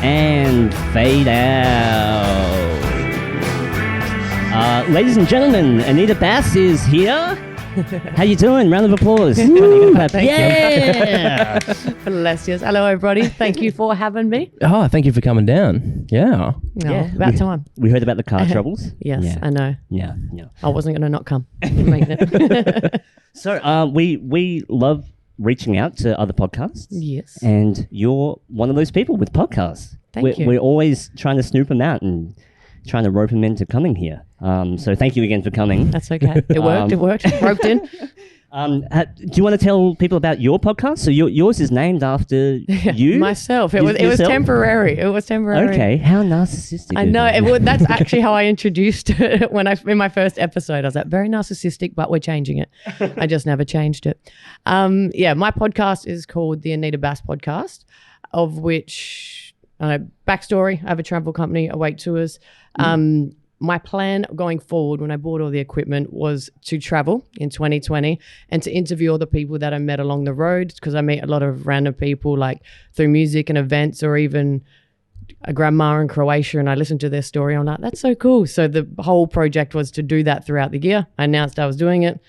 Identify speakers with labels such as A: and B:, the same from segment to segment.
A: And fade out. Ladies and gentlemen, Anita Bass is here. How you doing? Round of applause.
B: Thank
A: Yeah.
B: Bless you. Hello, everybody. Thank you for having me.
C: Oh, thank you for coming down. Yeah.
B: No, about time.
A: We heard about the car troubles.
B: Yes,
A: Yeah.
B: I know.
A: Yeah.
B: I wasn't going to not come. Make it.
A: So we love reaching out to other podcasts.
B: Yes.
A: And you're one of those people with podcasts.
B: Thank you.
A: We're always trying to snoop them out and trying to rope them into coming here. So thank you again for coming.
B: That's okay. It worked. It worked. Roped in.
A: Do you want to tell people about your podcast? So yours is named after you?
B: Myself. It was temporary. It was temporary.
A: Okay. How narcissistic.
B: I know. That's actually how I introduced it in my first episode. I was like, very narcissistic, but we're changing it. I just never changed it. My podcast is called the Anita Bass Podcast, of which backstory. I have a travel company, Awake Tours. My plan going forward when I bought all the equipment was to travel in 2020 and to interview all the people that I met along the road, because I meet a lot of random people like through music and events, or even a grandma in Croatia, and I listened to their story. I'm like, that's so cool. So the whole project was to do that throughout the year. I announced I was doing it.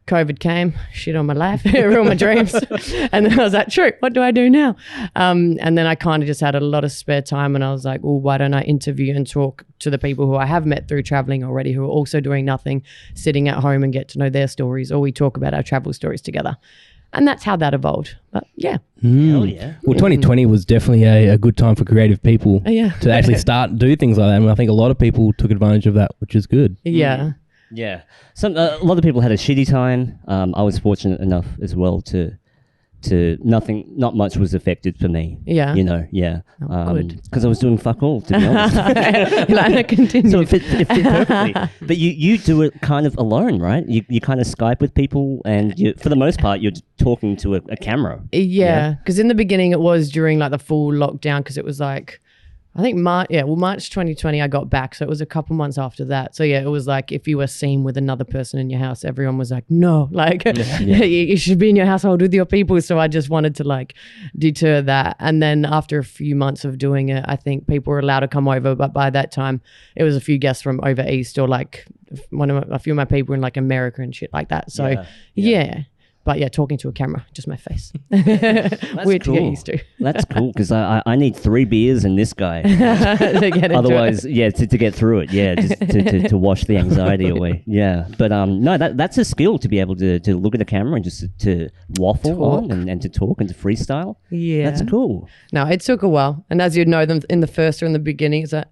B: COVID came, shit on my life, ruined my dreams. And then I was like, true, what do I do now? And then I kind of just had a lot of spare time, and I was like, well, why don't I interview and talk to the people who I have met through traveling already, who are also doing nothing, sitting at home, and get to know their stories, or we talk about our travel stories together. And that's how that evolved. But yeah.
A: Hell yeah.
C: Well, 2020 was definitely a good time for creative people to actually start and do things like that. And I think a lot of people took advantage of that, which is good.
B: Yeah.
A: Yeah. A lot of people had a shitty time. I was fortunate enough as well to not much was affected for me.
B: Yeah.
A: Yeah.
B: Good.
A: Because I was doing fuck all, to be honest.
B: Continue.
A: So it fit perfectly. But you do it kind of alone, right? You kind of Skype with people, and for the most part, you're talking to a camera.
B: Yeah. Because in the beginning, it was during like the full lockdown, because it was like, I think March 2020 I got back, so it was a couple months after that. So yeah, it was like if you were seen with another person in your house, everyone was like, no, like you should be in your household with your people. So I just wanted to like deter that. And then after a few months of doing it, I think people were allowed to come over, but by that time it was a few guests from over east, or like a few of my people in like America and shit like that. So yeah. But yeah, talking to a camera, just my face. Weird to get used to.
A: That's cool, because I need 3 beers and this guy.
B: To get
A: Otherwise, to get through it. Yeah, just to wash the anxiety away. Yeah. But no, that's a skill, to be able to look at the camera and just to waffle on and to talk and to freestyle. Yeah. That's cool.
B: No, it took a while. And as you know, them in the first or in the beginning, it's like,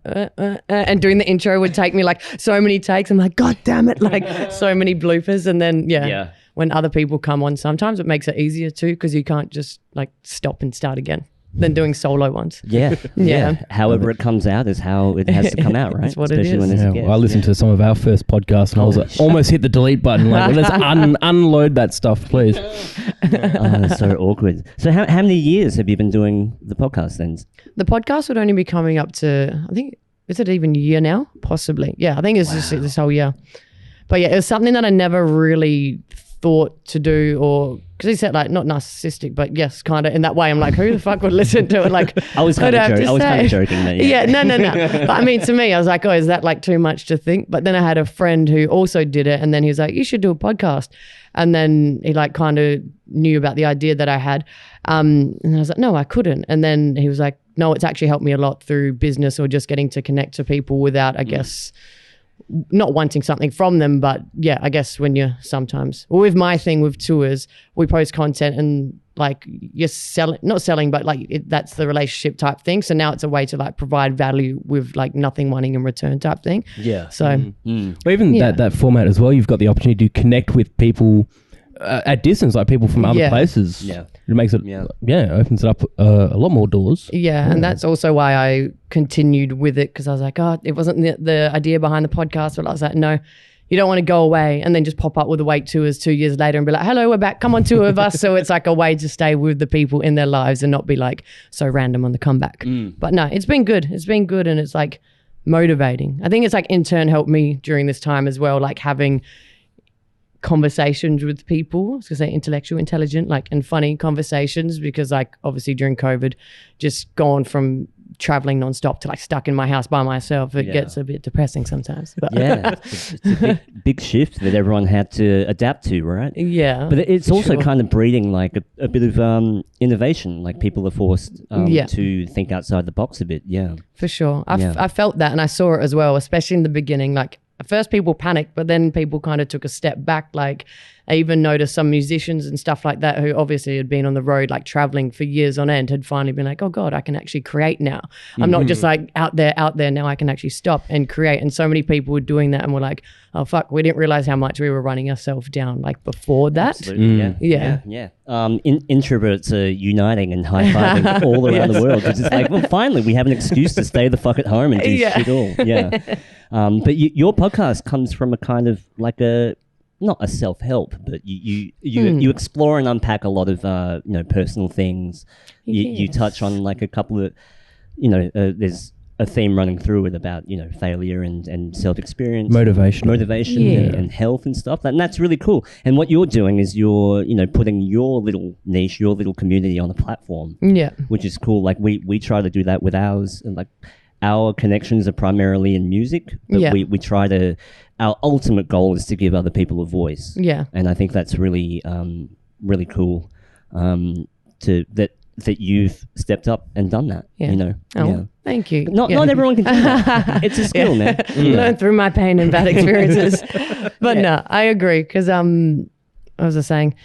B: and doing the intro would take me like so many takes. I'm like, God damn it. Like so many bloopers. And then, when other people come on, sometimes it makes it easier too, because you can't just like stop and start again than doing solo ones.
A: Yeah. However it comes out is how it has to come out, right?
B: That's what
A: Especially
B: it is.
A: When there's a guest.
C: I listened to some of our first podcasts, and I was like, almost hit the delete button. Like, let's unload that stuff, please.
A: That's so awkward. So how many years have you been doing the podcast then?
B: The podcast would only be coming up to, I think, is it even a year now? Possibly. Yeah, I think it's just this whole year. But yeah, it was something that I never really thought to do, or because he said like not narcissistic, but yes, kind of in that way. I'm like, who the fuck would listen to it? Like,
A: I was kind of joking. That,
B: no. But I mean, to me, I was like, oh, is that like too much to think? But then I had a friend who also did it, and then he was like, you should do a podcast. And then he like kind of knew about the idea that I had, and I was like, no, I couldn't. And then he was like, no, it's actually helped me a lot through business, or just getting to connect to people without, I guess, not wanting something from them. But yeah, I guess when you're with my thing with tours, we post content and like you're not selling, but like that's the relationship type thing. So now it's a way to like provide value with like nothing wanting in return type thing.
A: Yeah.
B: So
C: but even that format as well, you've got the opportunity to connect with people at distance, like people from other places.
A: Yeah.
C: It makes it, opens it up a lot more doors.
B: Yeah, and that's also why I continued with it, because I was like, oh, it wasn't the idea behind the podcast, but I was like, no, you don't want to go away and then just pop up with Awake Tours 2 years later and be like, hello, we're back, come on tour with us. So it's like a way to stay with the people in their lives and not be like so random on the comeback. But no, it's been good. It's been good, and it's like motivating. I think it's like in turn helped me during this time as well, like having conversations with people. I was gonna say intellectual, intelligent, like, and funny conversations, because like obviously during COVID, just gone from traveling nonstop to like stuck in my house by myself, it gets a bit depressing sometimes. But
A: it's a big shift that everyone had to adapt to, right?
B: Yeah.
A: But it's also kind of breeding like a bit of innovation. Like people are forced to think outside the box a bit. Yeah.
B: For sure. I felt that, and I saw it as well, especially in the beginning. Like at first people panicked, but then people kind of took a step back. Like I even noticed some musicians and stuff like that who obviously had been on the road, like traveling for years on end, had finally been like, oh God, I can actually create now. I'm not just like out there. Now I can actually stop and create. And so many people were doing that and were like, oh fuck, we didn't realize how much we were running ourselves down like before that.
A: Absolutely. Yeah. Introverts are uniting and high-fiving all around the world. It's just like, well, finally we have an excuse to stay the fuck at home and do shit all. Yeah. But your podcast comes from a kind of like not a self-help, but you explore and unpack a lot of personal things. You touch on like a couple of there's a theme running through it about failure and self-experience, motivation and health and stuff, and that's really cool. And what you're doing is you're putting your little niche, your little community on a platform, which is cool. Like we try to do that with ours, and like our connections are primarily in music, but we try to. Our ultimate goal is to give other people a voice. Yeah. And I think that's really, really cool that you've stepped up and done that,
B: Thank you.
A: Not everyone can do that. It's a skill, man.
B: Learn through my pain and bad experiences. But no, I agree because what was I saying?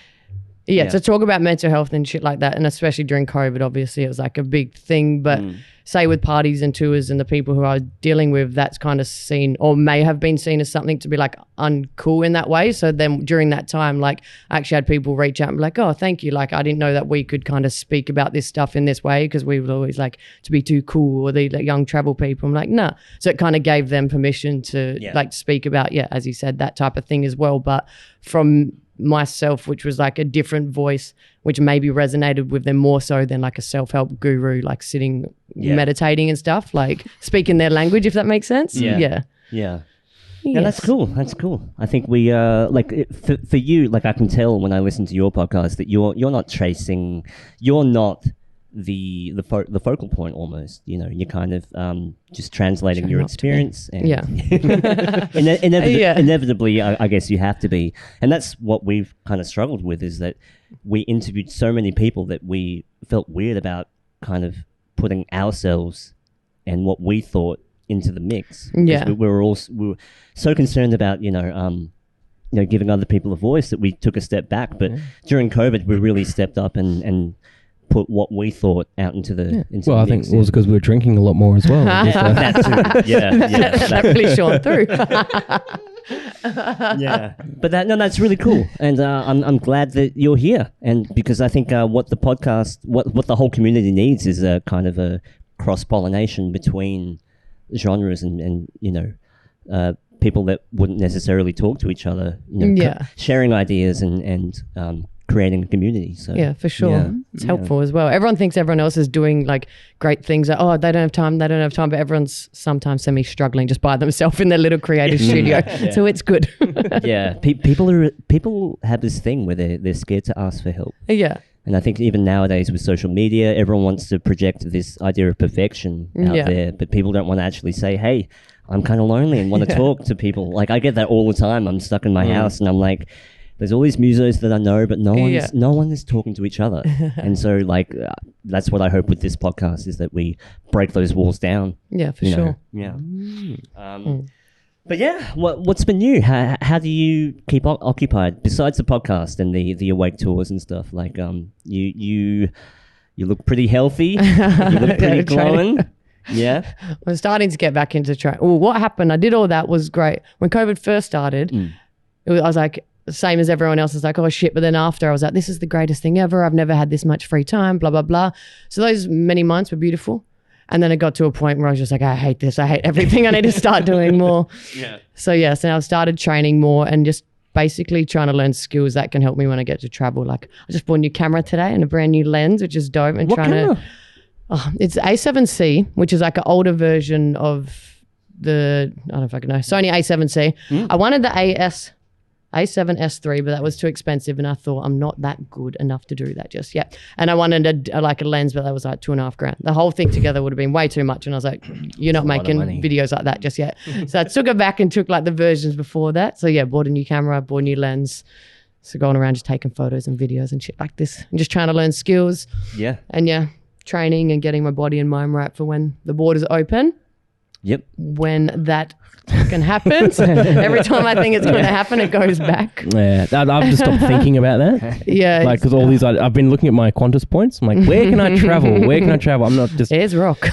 B: To talk about mental health and shit like that, and especially during COVID, obviously it was like a big thing, but say with parties and tours and the people who I was dealing with, that's kind of seen or may have been seen as something to be like uncool in that way. So then during that time, like I actually had people reach out and be like, oh, thank you. Like I didn't know that we could kind of speak about this stuff in this way because we would always like to be too cool or the like, young travel people. I'm like, nah. So it kind of gave them permission to like speak about, as you said, that type of thing as well. But from myself, which was like a different voice, which maybe resonated with them more so than like a self-help guru, like sitting meditating and stuff, like speaking their language, if that makes sense. Yeah, that's cool. I think we for you, like I can tell when I listen to your podcast that you're not the focal point almost. You're kind of just translating your experience and inevitably I guess you have to be, and that's what we've kind of struggled with, is that we interviewed so many people that we felt weird about kind of putting ourselves and what we thought into the mix. We were so concerned about giving other people a voice that we took a step back, but during COVID we really stepped up and put what we thought out into the into
C: I think it was because we were drinking a lot more as well.
A: That too.
B: That really shone through.
A: But that's really cool, and I'm glad that you're here, and because I think what the podcast, what the whole community needs is a kind of a cross-pollination between genres and people that wouldn't necessarily talk to each other, sharing ideas and creating a community. So
B: for sure. It's helpful as well. Everyone thinks everyone else is doing like great things, like, oh, they don't have time, but everyone's sometimes semi-struggling just by themselves in their little creative studio. So it's good.
A: People have this thing where they're scared to ask for help. And I think even nowadays with social media, everyone wants to project this idea of perfection out there, but people don't want to actually say, hey, I'm kind of lonely and want to talk to people. Like I get that all the time. I'm stuck in my house and I'm like, there's all these musos that I know, but no one is talking to each other. And so like that's what I hope with this podcast, is that we break those walls down.
B: Yeah, for sure.
A: But what's been new? How do you keep occupied besides the podcast and the Awake tours and stuff? Like you look pretty healthy. You look pretty glowing. Yeah.
B: I'm starting to get back into training. Well, what happened? I did all that, was great. When COVID first started, I was like, same as everyone else, is like, oh shit. But then after, I was like, this is the greatest thing ever. I've never had this much free time, blah, blah, blah. So those many months were beautiful. And then it got to a point where I was just like, I hate this. I hate everything. I need to start doing more. So I started training more and just basically trying to learn skills that can help me when I get to travel. Like I just bought a new camera today and a brand new lens, which is dope. And
A: what camera?
B: It's A7C, which is like an older version of I don't know if I can know, Sony A7C. I wanted the AS A7S3, but that was too expensive, and I thought I'm not that good enough to do that just yet. And I wanted a lens, but that was like $2,500. The whole thing together would have been way too much, and I was like, "You're not making videos like that just yet." So I took it back and took like the versions before that. So yeah, bought a new camera, bought a new lens. So going around just taking photos and videos and shit like this, and just trying to learn skills.
A: Yeah.
B: And yeah, training and getting my body and mind right for when the borders open.
A: Yep.
B: When that fucking happens, every time I think it's going to happen, it goes back.
C: Yeah, I've just stopped thinking about that.
B: Yeah.
C: Like, because all these, I've been looking at my Qantas points. I'm like, where can I travel? Where can I travel? I'm not just...
B: There's rock.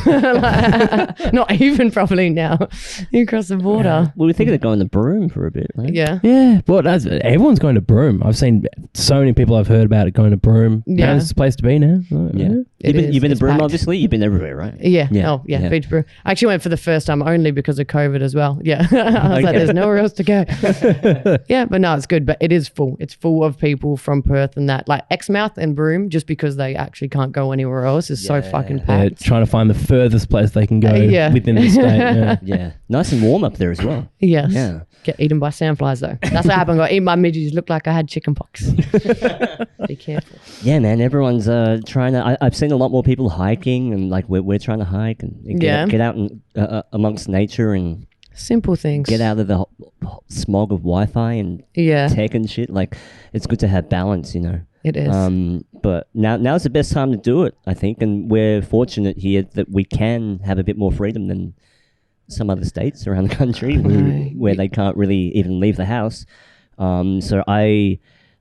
B: Not even probably now. You cross the border.
A: We were thinking of going to Broome for a bit, right?
B: Yeah.
C: Yeah. Well, everyone's going to Broome. I've seen so many people I've heard about it going to Broome.
B: Yeah.
C: It's a place to be now.
A: Yeah. You've been to Broome, obviously? You've been everywhere, right?
B: Yeah.
A: Yeah.
B: Oh, yeah. Beach Broome. I actually went for the first time only because of COVID as well. Yeah. I was like, there's nowhere else to go. Yeah, but no, it's good. But it is full. It's full of people from Perth and that. Like Exmouth and Broome, just because they actually can't go anywhere else, is so fucking packed.
C: Trying to find the furthest place they can go within the state. Yeah.
A: Yeah. Nice and warm up there as well.
B: Yes.
A: Yeah.
B: Get eaten by sandflies though. That's what happened. Got eaten by midges. Looked like I had chicken pox. Be careful.
A: Yeah, man. Everyone's trying to. I've seen a lot more people hiking, and like we're trying to hike and get out and amongst nature and
B: simple things.
A: Get out of the smog of Wi-Fi and tech and shit. Like, it's good to have balance, you know.
B: It is.
A: But now's the best time to do it, I think, and we're fortunate here that we can have a bit more freedom than some other states around the country where they can't really even leave the house.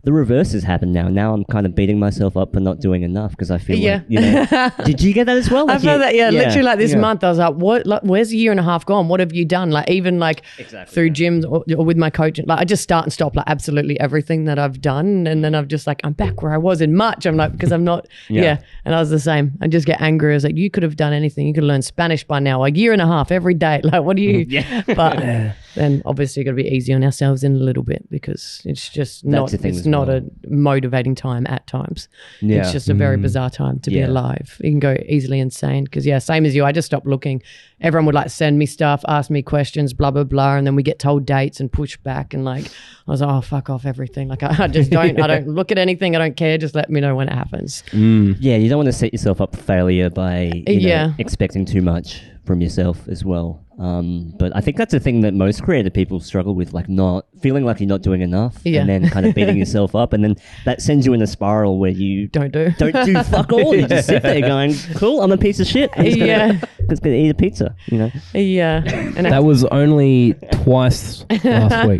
A: The reverse has happened now. Now I'm kind of beating myself up for not doing enough because I feel like, you know, did you get that as well? Like
B: I felt that, literally like this month I was like, what, like, where's a year and a half gone? What have you done? Like even like through gyms or with my coach, like I just start and stop like absolutely everything that I've done. And then I've just like, I'm back where I was in March. I'm like, because I'm not, And I was the same. I just get angry. I was like, you could have done anything. You could have learned Spanish by now, a year and a half every day. Like, what do you, but then obviously got to be easy on ourselves in a little bit because it's just not, it's not a motivating time at times. It's just a very bizarre time to be alive. You can go easily insane because same as you. I just stopped looking. Everyone would like send me stuff, ask me questions, blah, blah, blah. And then we get told dates and push back. And like, I was like, oh, fuck off everything. Like I just don't, I don't look at anything. I don't care. Just let me know when it happens.
A: Yeah. You don't want to set yourself up for failure by you know, expecting too much from yourself as well. But I think that's a thing that most creative people struggle with, like not feeling like you're not doing enough and then kind of beating yourself up. And then that sends you in a spiral where you don't do fuck all. You just sit there going, cool, I'm a piece of shit. I'm just gonna eat a pizza, you know?
B: Yeah. And
C: that was only twice last week.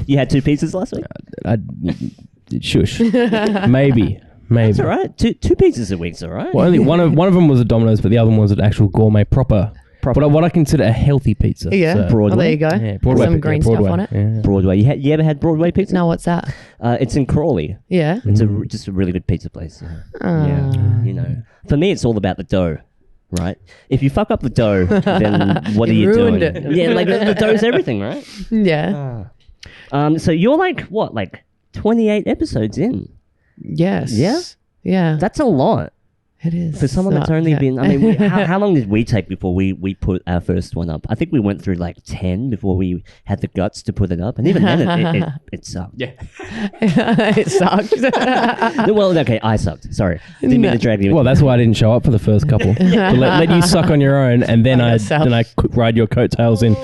A: You had 2 pizzas last week?
C: Shush. Maybe.
A: That's all right. Two pizzas a week's all right.
C: Well, only one of them was a Domino's, but the other one was an actual gourmet proper. What I consider a healthy pizza.
B: Yeah.
C: So.
A: Broadway.
B: Oh, there you go.
C: Yeah, Broadway.
B: Some green stuff on it.
C: Yeah.
A: Broadway. You ever had Broadway pizza?
B: No, what's that?
A: It's in Crawley.
B: Yeah.
A: It's just a really good pizza place. Yeah. You know, for me, it's all about the dough. Right? If you fuck up the dough, then what are you doing?
B: It.
A: Yeah, like the dough's everything, right?
B: Yeah.
A: So you're like 28 episodes in?
B: Yes.
A: Yeah?
B: Yeah.
A: That's a lot.
B: It is.
A: For someone that's only been, I mean, how long did we take before we put our first one up? I think we went through like 10 before we had the guts to put it up. And even then, it sucked. Yeah.
B: It sucked.
A: Well, okay, I sucked. Sorry. Didn't mean to drag you.
C: Well, that's why I didn't show up for the first couple. To let you suck on your own, and then I ride your coattails in.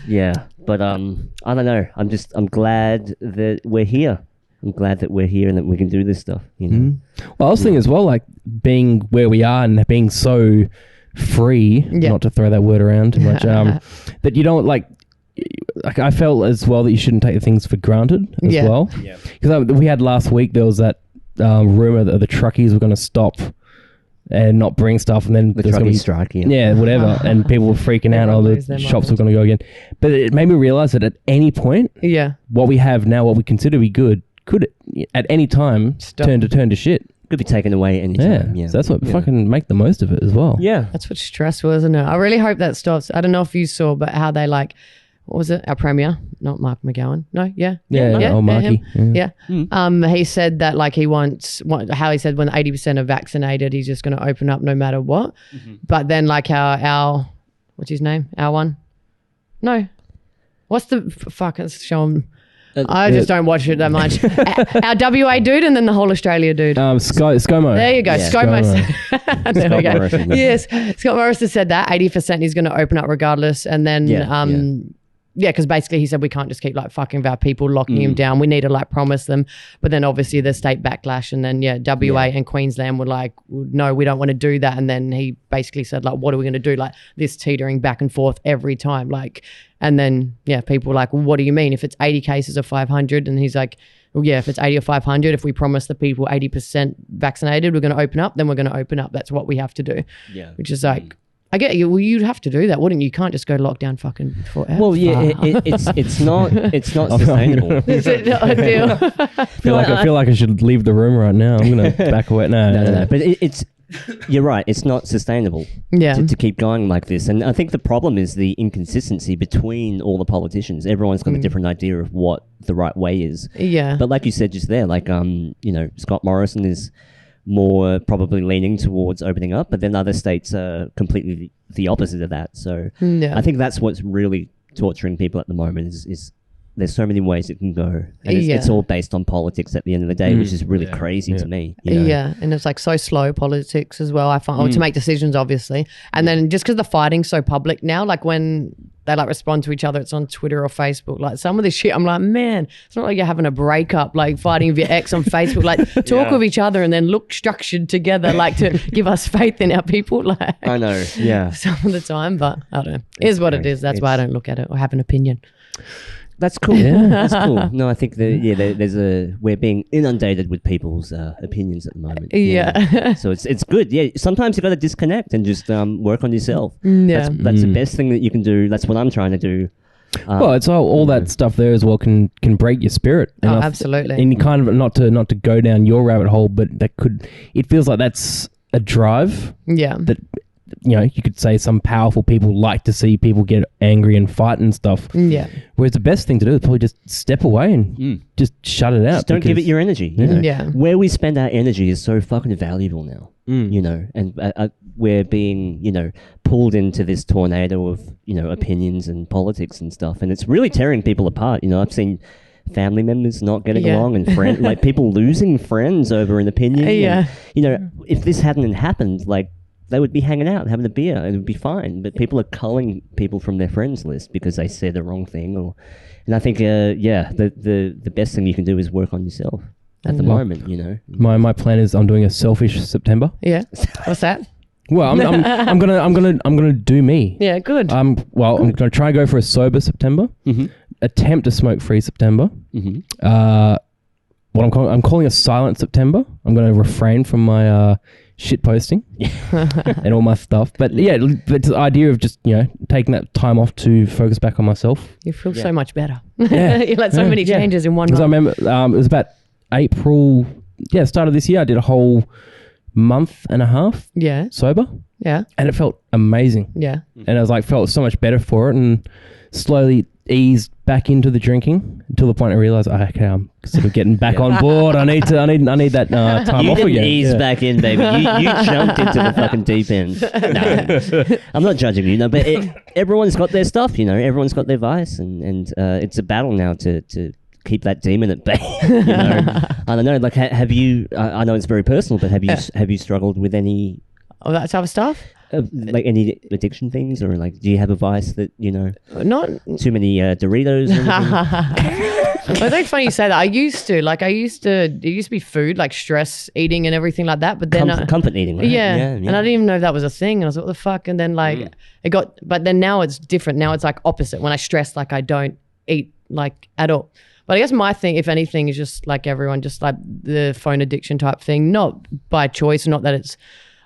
A: Yeah, but I don't know. I'm glad that we're here. I'm glad that we're here and that we can do this stuff. You know?
C: Well, I was thinking as well, like being where we are and being so free, not to throw that word around too much, that you don't like I felt as well that you shouldn't take things for granted as well. Yeah. Because we had last week, there was that rumor that the truckies were going to stop and not bring stuff, and then
A: the truckies strike,
C: whatever, and people were freaking out. All the shops were going to go again, but it made me realize that at any point, what we have now, what we consider to be good, could at any time turn to shit.
A: Could be taken away any time.
C: Yeah. So that's what fucking make the most of it as well.
A: Yeah.
B: That's what's stressful, isn't it? I really hope that stops. I don't know if you saw, but how they what was it? Our premier, not Mark McGowan. No,
C: Marky.
B: Yeah. He said that like he wants, how he said when 80% are vaccinated, he's just going to open up no matter what. Mm-hmm. But then like our what's his name? Our one? No. What's the fucking show 'em? I just don't watch it that much. Our WA dude and then the whole Australia dude.
C: ScoMo.
B: There you go.
A: Yeah.
B: ScoMo. There we go.
A: Morrison.
B: Yes. Scott Morrison said that 80% he's going to open up regardless. And then, because basically he said we can't just keep like fucking with our people, locking him down. We need to like promise them. But then obviously the state backlash and then WA and Queensland were like, no, we don't want to do that. And then he basically said like, what are we going to do? Like this teetering back and forth every time. Like, and then people were like, well, what do you mean if it's 80 cases or 500? And he's like, well, yeah, if it's 80 or 500, if we promise the people 80% vaccinated, we're going to open up, then we're going to open up. That's what we have to do. Yeah. Which is like, I get you. Well, you'd have to do that, wouldn't you? You can't just go lock down fucking forever.
A: Well, yeah, it's not sustainable.
B: Is it not a deal?
C: I feel like I should leave the room right now. I'm gonna back away. No.
A: But you're right. It's not sustainable. To keep going like this, and I think the problem is the inconsistency between all the politicians. Everyone's got a different idea of what the right way is. Yeah. But like you said just there, like Scott Morrison is more probably leaning towards opening up, but then other states are completely the opposite of that. So I think that's what's really torturing people at the moment is there's so many ways it can go. And it's all based on politics at the end of the day, which is really crazy to me. You know?
B: Yeah, and it's like so slow politics as well, I find, to make decisions, obviously. And then just because the fighting's so public now, like when they like respond to each other, it's on Twitter or Facebook. Like some of this shit, I'm like, man, it's not like you're having a breakup, like fighting with your ex on Facebook. Like talk with each other and then look structured together, like to give us faith in our people. Like
A: I know,
B: some of the time, but I don't know. It is what it is. That's why I don't look at it or have an opinion.
A: That's cool. That's cool. No, I think we're being inundated with people's opinions at the moment. So it's good. Yeah, sometimes you got to disconnect and just work on yourself. That's the best thing that you can do. That's what I'm trying to do.
C: Well, it's all that stuff there as well can break your spirit. And
B: absolutely.
C: And kind of not to go down your rabbit hole, but it feels like that's a drive. Yeah. That. You could say some powerful people like to see people get angry and fight and stuff. Yeah. Whereas the best thing to do is probably just step away and just shut it out.
A: Just don't give it your energy. You know? Yeah. Where we spend our energy is so fucking valuable now. And we're being, pulled into this tornado of, opinions and politics and stuff. And it's really tearing people apart. I've seen family members not getting along and like people losing friends over an opinion. And, if this hadn't happened, like, they would be hanging out, having a beer, and it would be fine. But people are culling people from their friends list because they said the wrong thing. And I think, the best thing you can do is work on yourself at the moment.
C: My plan is I'm doing a selfish September.
B: Yeah, what's that?
C: Well, I'm gonna do me.
B: Yeah, good.
C: I'm gonna try and go for a sober September. Attempt to smoke free September. What I'm calling a silent September. I'm gonna refrain from my shit posting and all my stuff, but the idea of just taking that time off to focus back on myself.
B: You feel so much better. You had so many changes in one month.
C: I remember it was about April, start of this year. I did a whole month and a half sober, and it felt amazing. And I was like, felt so much better for it, and slowly eased back into the drinking until the point I realized, okay, I'm sort of getting back on board. I need that time off again.
A: You didn't ease back in, baby. You jumped into the fucking deep end. No, I'm not judging you, but everyone's got their stuff, everyone's got their vice, and it's a battle now to keep that demon at bay. I don't know. Like, have you? I know it's very personal, but have you struggled with any
B: of that type of stuff?
A: Like any addiction things, or like, do you have a vice that
B: not
A: too many Doritos?
B: Well, it's funny you say that. It used to be food, like stress eating and everything like that. But then
A: comfort eating, right?
B: Yeah. And I didn't even know if that was a thing. And I was like, what the fuck? And then but then now it's different. Now it's like opposite. When I stress, like I don't eat like at all. But I guess my thing, if anything, is just like everyone, just like the phone addiction type thing, not by choice, not that it's,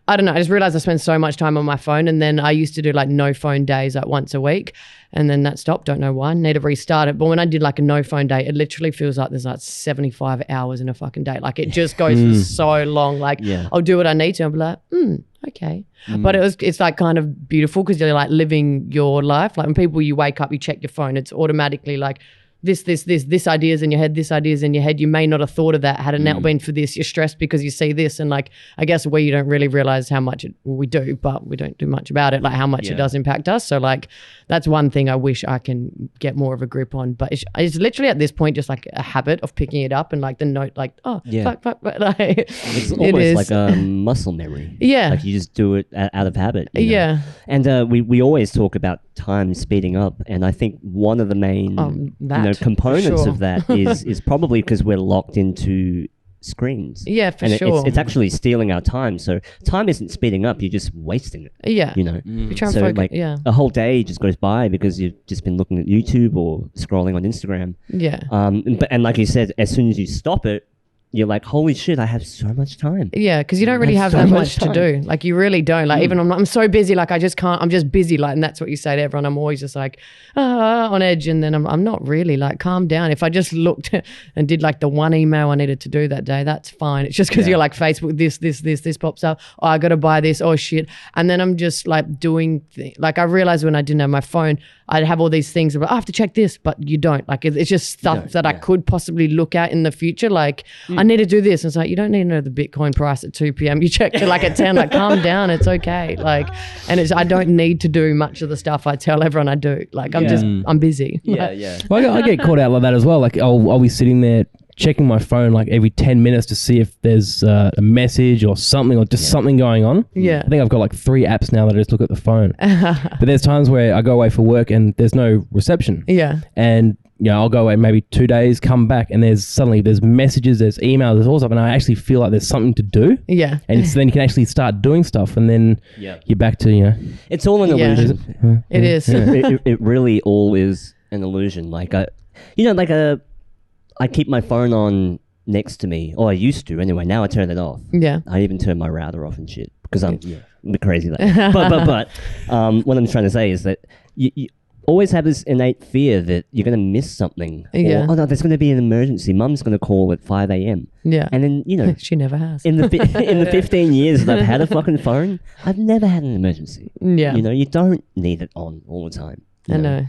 B: I don't know. I just realized I spend so much time on my phone, and then I used to do like no phone days like once a week, and then that stopped. Don't know why. Need to restart it. But when I did like a no phone day, it literally feels like there's like 75 hours in a fucking day. Like it just goes for so long. Like I'll do what I need to. I'll be like, okay. But it's like kind of beautiful because you're like living your life. Like when you wake up, you check your phone. It's automatically like this ideas in your head, this ideas in your head. You may not have thought of that had it not been for this. You're stressed because you see this, and like I guess you don't really realize how much we do, but we don't do much about it. Like how much it does impact us. So like that's one thing I wish I can get more of a grip on. But it's literally at this point just like a habit of picking it up and like the note, like fuck. Like,
A: it's almost like a muscle memory.
B: Yeah,
A: like you just do it out of habit. You know?
B: Yeah,
A: and we always talk about time speeding up, and I think one of the main components of that is probably because we're locked into screens.
B: Yeah, for
A: and
B: sure.
A: It's actually stealing our time. So time isn't speeding up; you're just wasting it.
B: Yeah,
A: you know.
B: You're trying
A: so
B: to focus,
A: like a whole day just goes by because you've just been looking at YouTube or scrolling on Instagram.
B: Yeah.
A: And like you said, as soon as you stop it, you're like, holy shit, I have so much time.
B: Yeah, because you don't really have that much to do. Like you really don't. Like even I'm so busy, like I just can't, I'm just busy. Like, and that's what you say to everyone. I'm always just like on edge, and then I'm not really like, calm down. If I just looked and did like the one email I needed to do that day, that's fine. It's just because you're like Facebook, this pops up. Oh, I got to buy this. Oh shit. And then I'm just like doing, like I realized when I didn't have my phone, I'd have all these things about, I have to check this, but you don't. Like it's just stuff that I could possibly look at in the future. Like I need to do this. And it's like, you don't need to know the Bitcoin price at 2 p.m. You check it like at 10, like calm down. It's okay. Like, and I don't need to do much of the stuff I tell everyone I do. Like I'm busy.
A: Yeah.
C: Well, I get caught out like that as well. Like I'll be sitting there checking my phone like every 10 minutes to see if there's a message or something or just something going on.
B: Yeah.
C: I think I've got like 3 apps now that I just look at the phone. But there's times where I go away for work and there's no reception.
B: Yeah.
C: And I'll go away maybe 2 days, come back, and there's messages, there's emails, there's all stuff, and I actually feel like there's something to do.
B: Yeah.
C: And so then you can actually start doing stuff, and then you're back to,
A: It's all an illusion.
B: It is.
A: It really all is an illusion. Like, I keep my phone on next to me, or I used to anyway. Now I turn it off.
B: Yeah.
A: I even turn my router off and shit because I'm a bit crazy like that. But what I'm trying to say is that you always have this innate fear that you're going to miss something.
B: Yeah.
A: Or, oh no, there's going to be an emergency. Mum's going to call at 5 a.m.
B: Yeah.
A: And then,
B: she never has.
A: in the 15 years that I've had a fucking phone, I've never had an emergency.
B: Yeah.
A: You don't need it on all the time.
B: I know.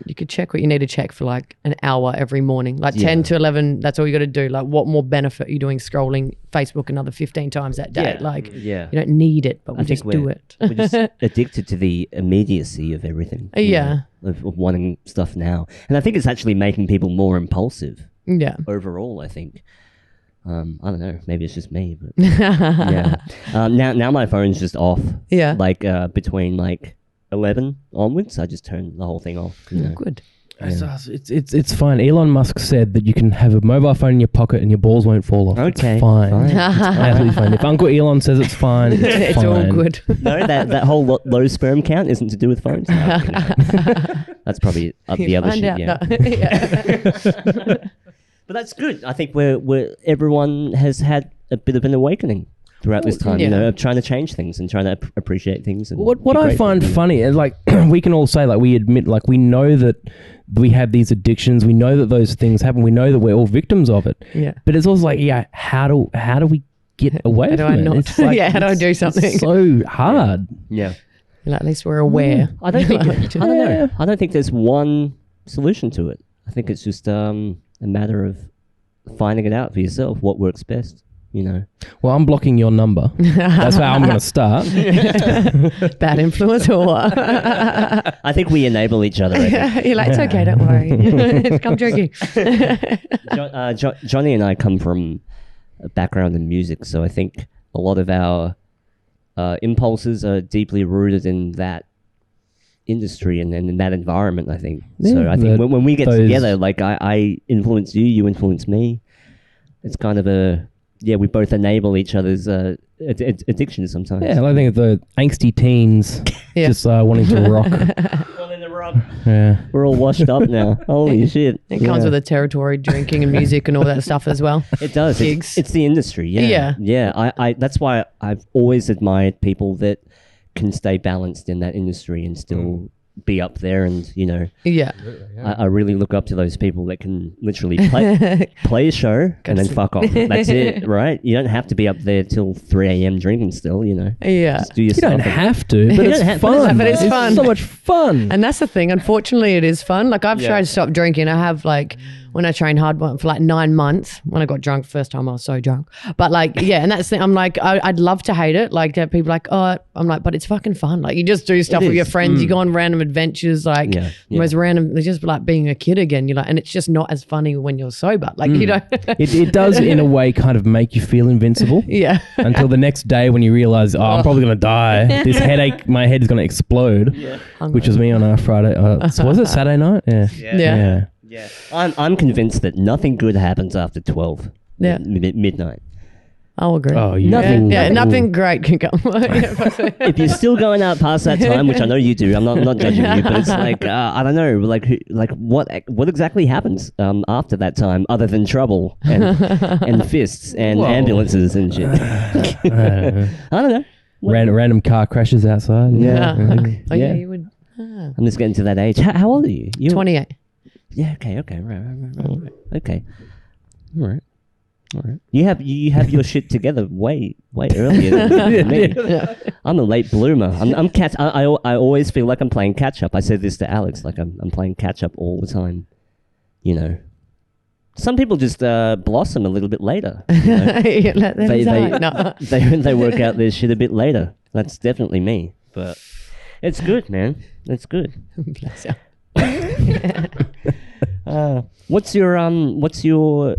B: You could check what you need to check for like an hour every morning, like 10 to 11. That's all you got to do. Like, what more benefit are you doing scrolling Facebook another 15 times that day? You don't need it, but we just do it.
A: We're just addicted to the immediacy of everything. Of wanting stuff now. And I think it's actually making people more impulsive.
B: Yeah.
A: Overall, I think. I don't know. Maybe it's just me, but now my phone's just off.
B: Yeah.
A: Like between like 11 onwards, I just turn the whole thing off.
B: Good.
C: Yeah. It's fine. Elon Musk said that you can have a mobile phone in your pocket and your balls won't fall off.
A: Okay,
C: it's fine.
A: fine.
C: It's absolutely fine. If Uncle Elon says it's fine, it's fine.
B: All good.
A: No, that whole low sperm count isn't to do with phones. No, that's probably up the other shit. But that's good. I think everyone has had a bit of an awakening throughout this time, of trying to change things and trying to appreciate things. And
C: what I find funny is like we can all say, like, we admit, like, we know that we have these addictions, we know that those things happen, we know that we're all victims of it.
B: Yeah.
C: But it's also like, how do we get away from it? It's like,
B: how do I do something?
C: It's so hard.
A: Yeah.
B: Like, at least we're aware.
A: I don't think. I don't know. I don't think there's one solution to it. I think it's just a matter of finding it out for yourself. What works best.
C: Well, I'm blocking your number. That's how I'm going to start.
B: Bad influence or what?
A: I think we enable each other.
B: You're like, it's okay, don't worry. Come drinking.
A: Johnny and I come from a background in music, so I think a lot of our impulses are deeply rooted in that industry and in that environment, I think. So I think when we get together, like I influence you, you influence me. It's kind of we both enable each other's addictions sometimes.
C: Yeah, I think the angsty teens just wanting to rock.
A: Wanting to rock.
C: Yeah.
A: We're all washed up now. Holy shit.
B: It comes with the territory, drinking and music and all that stuff as well.
A: It does.
B: Gigs.
A: It's the industry. Yeah. I that's why I've always admired people that can stay balanced in that industry and still be up there, and
B: Yeah.
A: I really look up to those people that can literally play a show and then fuck off. That's it, right? You don't have to be up there till 3 a.m. drinking still,
B: Yeah.
A: Just do your
C: You
A: stuff.
C: don't have to, but it's fun.
B: But it's fun.
C: So much fun.
B: And that's the thing. Unfortunately, it is fun. Like, I've tried to stop drinking. I have, like, when I trained hard for like 9 months, when I got drunk first time, I was so drunk. But like, yeah, and that's the thing. I'm like, I'd love to hate it. Like, people like, oh, I'm like, but it's fucking fun. Like, you just do stuff with your friends. You go on random adventures, like the most random. It's just like being a kid again. You're like, and it's just not as funny when you're sober. Like,
C: It does in a way kind of make you feel invincible.
B: Yeah.
C: Until the next day when you realize, I'm probably going to die. This headache, my head is going to explode. Yeah. Which was me on a Friday. So was it Saturday night? Yeah.
A: Yeah, I'm convinced that nothing good happens after 12 midnight.
B: I'll agree.
C: Oh,
A: nothing.
B: Yeah, nothing great can come.
A: If you're still going out past that time, which I know you do, I'm not judging you, but it's like I don't know, like what exactly happens after that time, other than trouble and fists and ambulances and shit. I don't know.
C: Random car crashes outside.
B: Yeah. You would.
A: I'm just getting to that age. How old are you?
B: 28.
A: Yeah. Okay. Right. Okay. All right. You have your shit together way earlier than me. Yeah. I'm a late bloomer. I always feel like I'm playing catch up. I said this to Alex, like I'm playing catch up all the time. Some people just blossom a little bit later.
B: Let them
A: they work out their shit a bit later. That's definitely me. But it's good, man. It's good.
B: Bless you.
A: What's your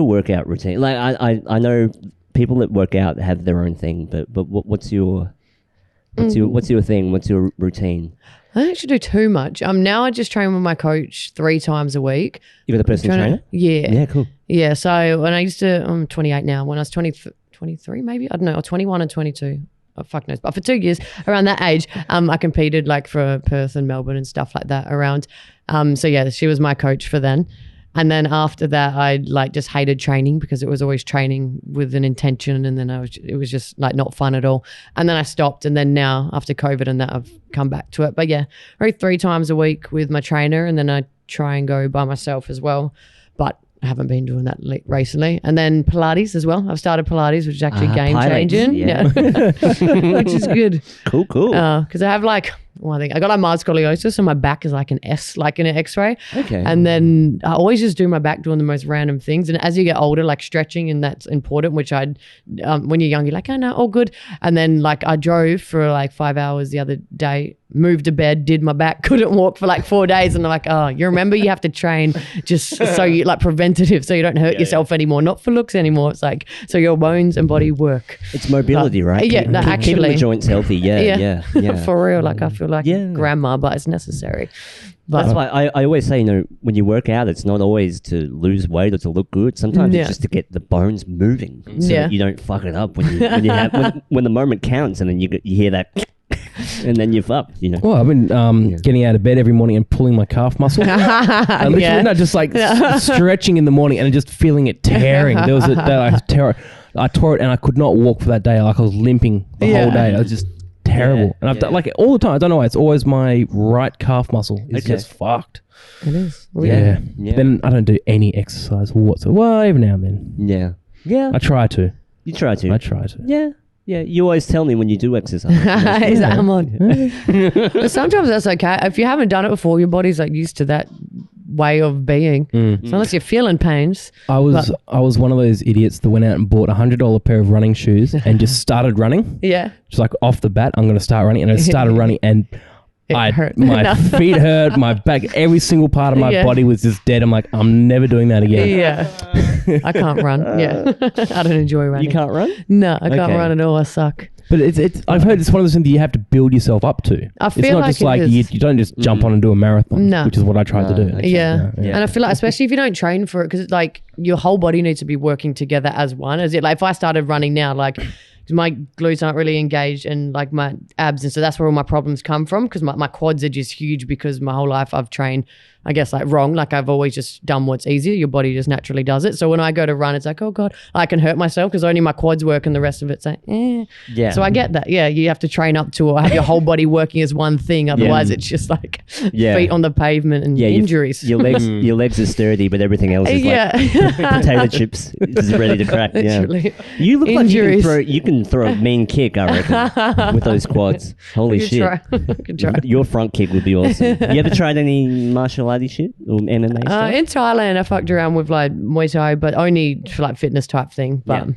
A: workout routine? Like I know people that work out have their own thing, but what's your thing? What's your routine?
B: I don't actually do too much. Now I just train with my coach 3 times a week.
A: You got a personal trainer?
B: Yeah.
A: Yeah, cool.
B: Yeah, so when I used to, I'm 28 now. When I was 23 maybe, I don't know, or 21 and 22. Oh, fuck knows. But for 2 years, around that age, I competed like for Perth and Melbourne and stuff like that around. So yeah, she was my coach for then. And then after that, I like just hated training because it was always training with an intention, and then it was just like not fun at all. And then I stopped, and then now after COVID and that, I've come back to it. But yeah, 3 times a week with my trainer, and then I try and go by myself as well. But I haven't been doing that recently. And then Pilates as well. I've started Pilates, which is actually game changing. Yeah. Which is good.
A: Cool.
B: Because I have like, I think I got like mild scoliosis and my back is like an S, like in an x-ray.
A: Okay.
B: And then I always just do my back doing the most random things. And as you get older, like stretching, and that's important, which when you're young, you're like, oh no, all good. And then like I drove for like 5 hours the other day, moved to bed, did my back, couldn't walk for like 4 days. And I'm like, oh, you remember you have to train just so you like preventative, so you don't hurt yourself anymore, not for looks anymore. It's like, so your bones and body work.
A: It's mobility, right?
B: Yeah, no, actually.
A: Keeping the joints healthy. Yeah.
B: For real. Like I feel like grandma, but it's necessary. But
A: that's why I always say, when you work out, it's not always to lose weight or to look good. Sometimes it's just to get the bones moving, so that you don't fuck it up when the moment counts, and then you hear that, and then you're fucked.
C: Well, I've been getting out of bed every morning and pulling my calf muscle. Literally, just like stretching in the morning and just feeling it tearing. There was a day I tore it, and I could not walk for that day. Like I was limping the whole day. I was just terrible. And I've done like all the time. I don't know why. It's always my right calf muscle is just fucked.
B: It is.
C: Yeah. Then I don't do any exercise whatsoever. Well, every now and then.
A: Yeah.
C: I try to.
A: You try to?
C: I try to.
A: Yeah. Yeah, you always tell me when you do exercise.
B: I'm on. But sometimes that's okay. If you haven't done it before, your body's like used to that way of being. So unless you're feeling pains.
C: I was one of those idiots that went out and bought $100 pair of running shoes and just started running.
B: Yeah.
C: Just like off the bat, I'm going to start running. And I started running, and
B: hurt.
C: My feet hurt, my back, every single part of my body was just dead. I'm like, I'm never doing that again.
B: Yeah. I can't run. Yeah. I don't enjoy running.
A: You can't run?
B: No, I can't run at all. I suck.
C: But it's I've heard it's one of those things that you have to build yourself up to.
B: I feel
C: it's not
B: like
C: just like you don't just jump on and do a marathon, which is what I tried to do.
B: Yeah. And I feel like, especially if you don't train for it, because it's like your whole body needs to be working together as one. As it like if I started running now, like my glutes aren't really engaged and like my abs, and so that's where all my problems come from, because my quads are just huge because my whole life I've trained I guess like wrong. Like I've always just done what's easier. Your body just naturally does it. So when I go to run, it's like, oh God, I can hurt myself because only my quads work and the rest of it's like,
A: Yeah.
B: So I get that. Yeah. You have to train up to or have your whole body working as one thing. Otherwise it's just like feet on the pavement and injuries.
A: Your legs are sturdy, but everything else is like potato chips. It's ready to crack.
B: Literally.
A: Yeah. You look
B: Injuries.
A: like you can throw a mean kick, I reckon, with those quads. Holy shit.
B: Could try.
A: Your front kick would be awesome. You ever tried any martial arts shit or MMA stuff?
B: In Thailand, I fucked around with like Muay Thai, but only for like fitness type thing. But I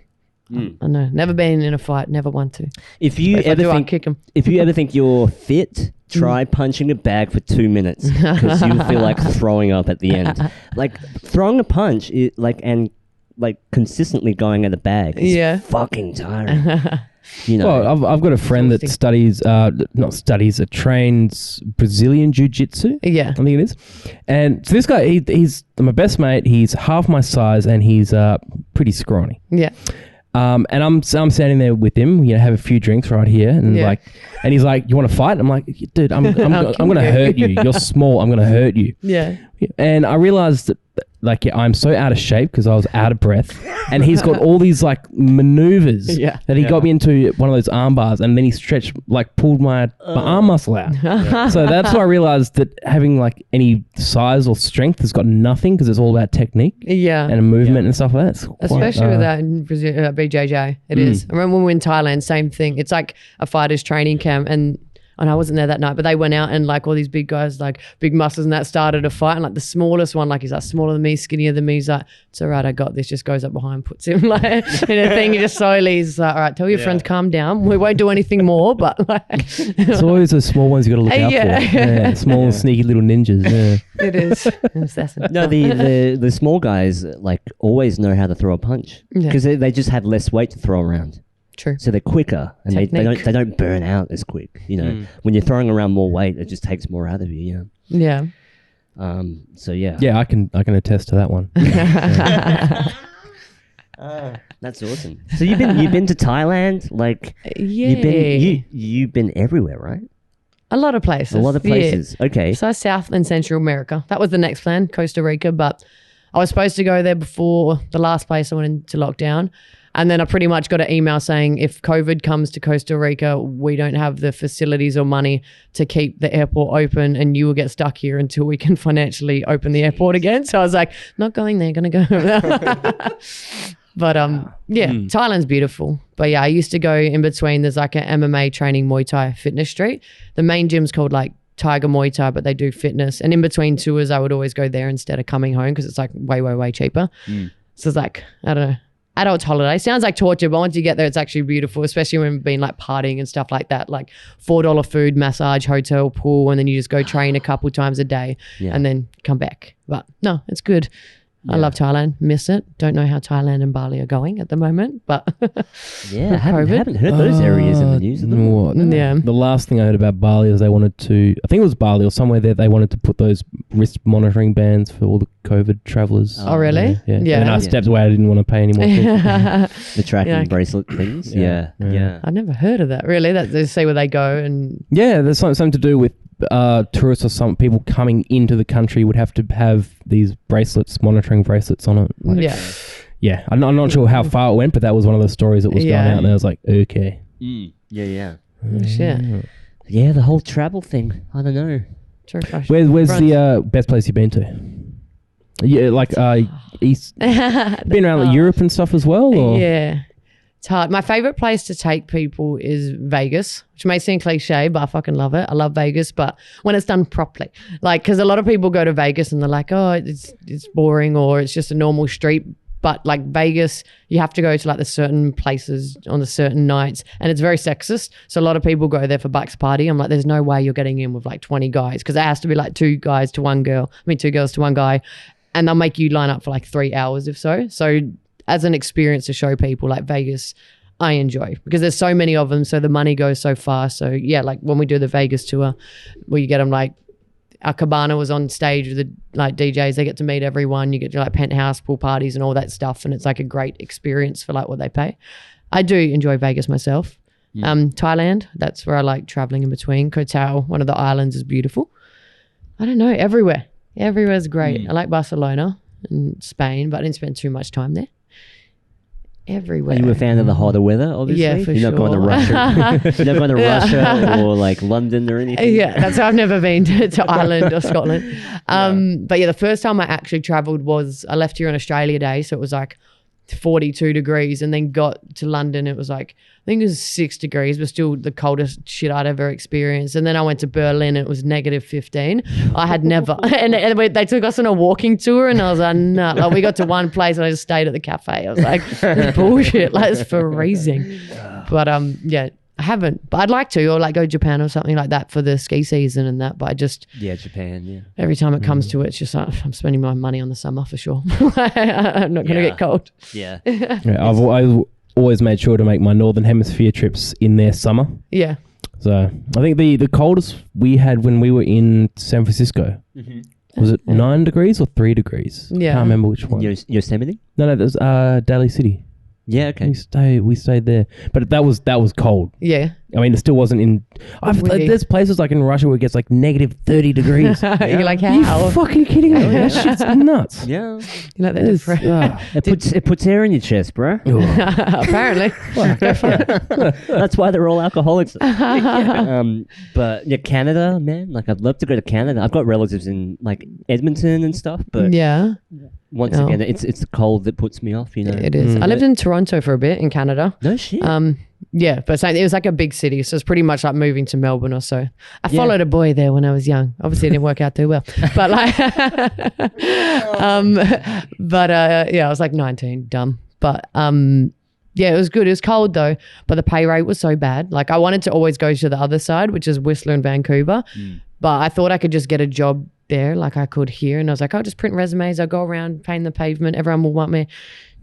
B: don't know, never been in a fight, never want to.
A: If you
B: I'll kick 'em.
A: If you ever think you're fit, try punching a bag for 2 minutes because you'll feel like throwing up at the end. Like throwing a punch, and consistently going at a bag is fucking tiring. You know.
C: Well, I've got a friend that trains Brazilian Jiu-Jitsu.
B: Yeah.
C: I think it is. And so this guy, he's my best mate. He's half my size and he's pretty scrawny.
B: Yeah.
C: And I'm standing there with him, have a few drinks right here, and and he's like, "You want to fight?" I'm like, "Dude, I'm gonna hurt you. You're small. I'm gonna hurt you."
B: Yeah.
C: And I realized that I'm so out of shape because I was out of breath, and he's got all these maneuvers that he got me into one of those arm bars, and then he pulled my arm muscle out. So that's why I realized that having any size or strength has got nothing because it's all about technique and movement and stuff like that.
B: Especially with that in Brazil, BJJ, it is. I remember when we were in Thailand, same thing. It's like a fighter's training camp, and I wasn't there that night, but they went out and all these big guys, big muscles and that started a fight. And the smallest one, he's smaller than me, skinnier than me. He's like, it's all right, I got this. Just goes up behind, puts him in a thing. He just slowly, he's like, all right, tell your friends, calm down. We won't do anything more, but
C: it's always those small ones you got to look out for. Yeah, small, sneaky little ninjas. Yeah.
B: It is.
A: No, the small guys always know how to throw a punch because they just have less weight to throw around.
B: True.
A: So they're quicker and they don't burn out as quick. When you're throwing around more weight, it just takes more out of you.
B: Yeah.
A: So yeah.
C: Yeah, I can attest to that one.
A: That's awesome. So you've been to Thailand, you've been everywhere, right?
B: A lot of places.
A: Yeah. Okay.
B: So South and Central America. That was the next plan, Costa Rica, but I was supposed to go there before the last place I went into lockdown. And then I pretty much got an email saying if COVID comes to Costa Rica, we don't have the facilities or money to keep the airport open and you will get stuck here until we can financially open the airport again. So I was like, not going there, going to go. But Thailand's beautiful. But yeah, I used to go in between. There's an MMA training Muay Thai fitness street. The main gym's called Tiger Muay Thai, but they do fitness. And in between tours, I would always go there instead of coming home because it's way, way, way cheaper. So it's I don't know. Adults holiday sounds like torture, but once you get there, it's actually beautiful, especially when we've been partying and stuff like that, $4 food, massage, hotel, pool, and then you just go train a couple times a day and then come back. But no, it's good. I love Thailand. Miss it. Don't know how Thailand and Bali are going at the moment, but
A: I haven't heard those areas in the news at the moment.
B: Yeah.
C: The last thing I heard about Bali is they wanted to, I think it was Bali or somewhere there, they wanted to put those wrist monitoring bands for all the COVID travelers.
B: Oh, really?
C: Yeah. And then I stepped away. I didn't want to pay any more attention.
A: The tracking bracelet things. Yeah.
B: I've never heard of that, really. That they see where they go and...
C: Yeah, there's something to do with tourists or some people coming into the country would have to have these bracelets, monitoring bracelets on it. Yeah. I'm not sure how far it went, but that was one of the stories that was going out, and I was like, okay.
A: Yeah.
B: Oh, shit.
A: Yeah, the whole travel thing. I don't know.
B: True.
C: Where's the best place you've been to? Yeah, East. Been around Europe and stuff as well? Or?
B: Yeah. It's hard. My favorite place to take people is Vegas, which may seem cliche, but I fucking love it. I love Vegas, but when it's done properly, because a lot of people go to Vegas and they're like, oh, it's boring or it's just a normal street. But Vegas, you have to go to the certain places on the certain nights, and it's very sexist. So a lot of people go there for Bucks party. I'm like, there's no way you're getting in with 20 guys because it has to be 2 guys to 1 girl. 2 girls to 1 guy, and they'll make you line up for 3 hours if so. So as an experience to show people Vegas, I enjoy because there's so many of them. So the money goes so far. So yeah, when we do the Vegas tour, where you get them our cabana was on stage with the DJs. They get to meet everyone. You get to penthouse pool parties and all that stuff. And it's a great experience for what they pay. I do enjoy Vegas myself. Thailand, that's where I like traveling in between. Koh Tao, one of the islands, is beautiful. I don't know, everywhere. Everywhere's great. I like Barcelona and Spain, but I didn't spend too much time there. Everywhere.
A: Are you a fan of the hotter weather, obviously?
B: Yeah, for
A: You're not going to Russia. You're not going to Russia or like London or anything?
B: Yeah, that's why I've never been to Ireland or Scotland. But yeah, the first time I actually travelled was I left here on Australia Day, so it was like 42 degrees, and then got to London. It was like, I think it was 6 degrees, but still the coldest shit I'd ever experienced. And then I went to Berlin, and it was -15. I had never, and they took us on a walking tour, and I was like, no, like we got to one place and I just stayed at the cafe. I was like, this bullshit, like it's freezing. But yeah, I haven't, but I'd like to, or like go to Japan or something like that for the ski season and that. But I just
A: Japan, yeah.
B: Every time it comes to it, it's just like, I'm spending my money on the summer for sure. I'm not going to get cold.
A: Yeah.
C: I've always made sure to make my Northern Hemisphere trips in their summer.
B: Yeah.
C: So I think the coldest we had when we were in San Francisco, was it 9 degrees or 3 degrees?
B: Yeah.
C: I can't remember which one.
A: Yosemite?
C: No, that was Daly City.
A: Yeah, okay.
C: We stayed there, but that was cold.
B: Yeah.
C: I mean, it still wasn't in. There's places like in Russia where it gets like -30 degrees.
B: You're like,
C: Are
B: how?
C: you fucking kidding me? That shit's nuts.
A: Yeah.
B: You like that different?
A: It puts air in your chest, bro.
B: Apparently.
A: That's why they're all alcoholics. But yeah, Canada, man. Like, I'd love to go to Canada. I've got relatives in like Edmonton and stuff, but
B: Yeah.
A: once again, it's the cold that puts me off. You know,
B: It is. I lived in Toronto for a bit in Canada.
A: No shit.
B: Yeah, but it was like a big city, so it's pretty much like moving to Melbourne or so. I followed a boy there when I was young. Obviously, it didn't work out too well, but like, yeah, I was like 19, dumb, but yeah, it was good. It was cold though, but the pay rate was so bad. Like, I wanted to always go to the other side, which is Whistler and Vancouver, but I thought I could just get a job there, like I could here, and I was like, I'll just print resumes. I'll go around painting the pavement. Everyone will want me.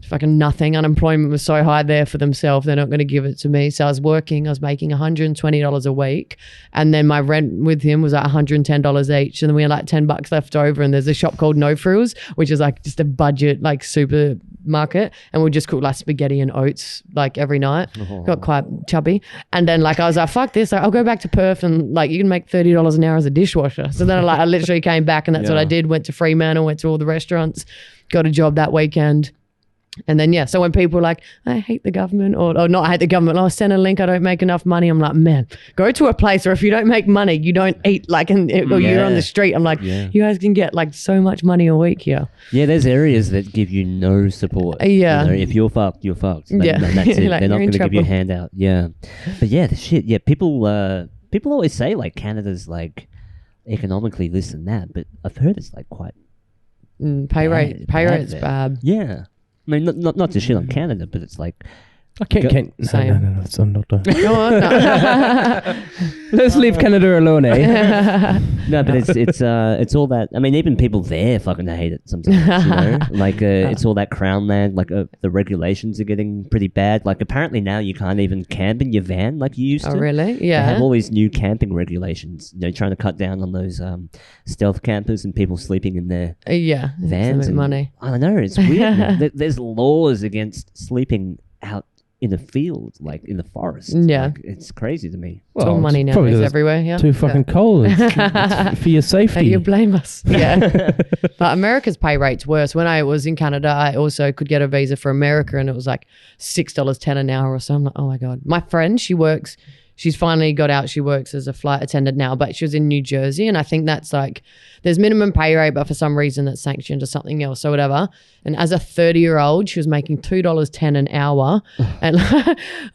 B: Fucking nothing. Unemployment was so high there for themselves. They're not going to give it to me. So I was working. I was making $120 a week, and then my rent with him was like $110 each. And then we had like $10 left over. And there's a shop called No Frills, which is like just a budget like supermarket, and we just cook like spaghetti and oats like every night. Got quite chubby. And then like I was like, fuck this. Like, I'll go back to Perth, and like you can make $30 an hour as a dishwasher. So then I literally came back, and that's what I did. Went to Fremantle, went to all the restaurants, got a job that weekend. And then, so when people are like, I hate the government, or not I hate the government, I'll send a link, I don't make enough money. I'm like, man, go to a place where if you don't make money, you don't eat, like, or you're on the street. I'm like, you guys can get like so much money a week here.
A: Yeah, there's areas that give you no support.
B: Yeah.
A: You know, if you're fucked, you're fucked. That's it.
B: Like,
A: they're not going to give you a
B: trouble.
A: handout. Yeah. But yeah, the shit. Yeah, people always say like Canada's like economically this and that, but I've heard it's like quite
B: Pay rate's
A: there.
B: bad.
A: Yeah. I mean, not to shit on Canada, but it's like
C: I can't. No, it's not.
B: Go on, no.
C: Let's leave Canada alone, eh?
A: no, but it's all that. I mean, even people there fucking hate it sometimes. You know, like it's all that crown land. Like the regulations are getting pretty bad. Like apparently now you can't even camp in your van like you used to.
B: Oh, really? Yeah.
A: They have all these new camping regulations. You know, trying to cut down on those stealth campers and people sleeping in their vans.
B: And money.
A: I don't know. It's weird. Man. There's laws against sleeping out in a field, like in the forest.
B: Yeah.
A: Like, it's crazy to me.
B: It's all money now. It's everywhere. Yeah.
C: Too fucking cold. It's for your safety.
B: You blame us. Yeah. But America's pay rate's worse. When I was in Canada, I also could get a visa for America, and it was like $6.10 an hour or so. I'm like, oh my God. My friend, she's finally got out. She works as a flight attendant now, but she was in New Jersey. And I think that's like, there's minimum pay rate, but for some reason that's sanctioned or something else or whatever. And as a 30-year-old, she was making $2.10 an hour. And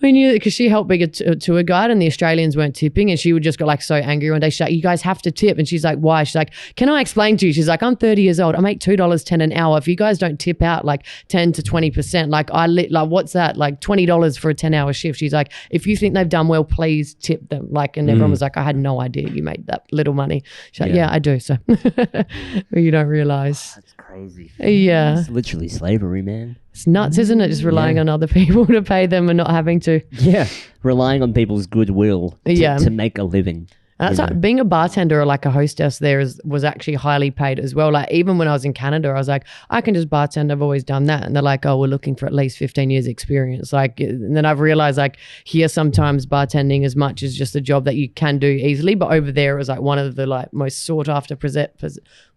B: we knew that because she helped being a tour guide, and the Australians weren't tipping. And she would just got like so angry one day. She's like, you guys have to tip. And she's like, why? She's like, can I explain to you? She's like, I'm 30 years old. I make $2.10 an hour. If you guys don't tip out like 10 to 20%, like what's that? Like $20 for a 10-hour shift. She's like, if you think they've done well, please tip them. Like, and everyone was like, I had no idea you made that little money. She's like, yeah, I do. So you don't realize.
A: That's crazy.
B: Yeah.
A: It's literally slavery, man.
B: It's nuts, isn't it? Just relying on other people to pay them and not having to.
A: Yeah. Relying on people's goodwill to make a living.
B: That's like being a bartender or like a hostess there was actually highly paid as well. Like even when I was in Canada, I was like, I can just bartend. I've always done that. And they're like, oh, we're looking for at least 15 years experience. Like, and then I've realized like here sometimes bartending as much as just a job that you can do easily. But over there it was like one of the like most sought after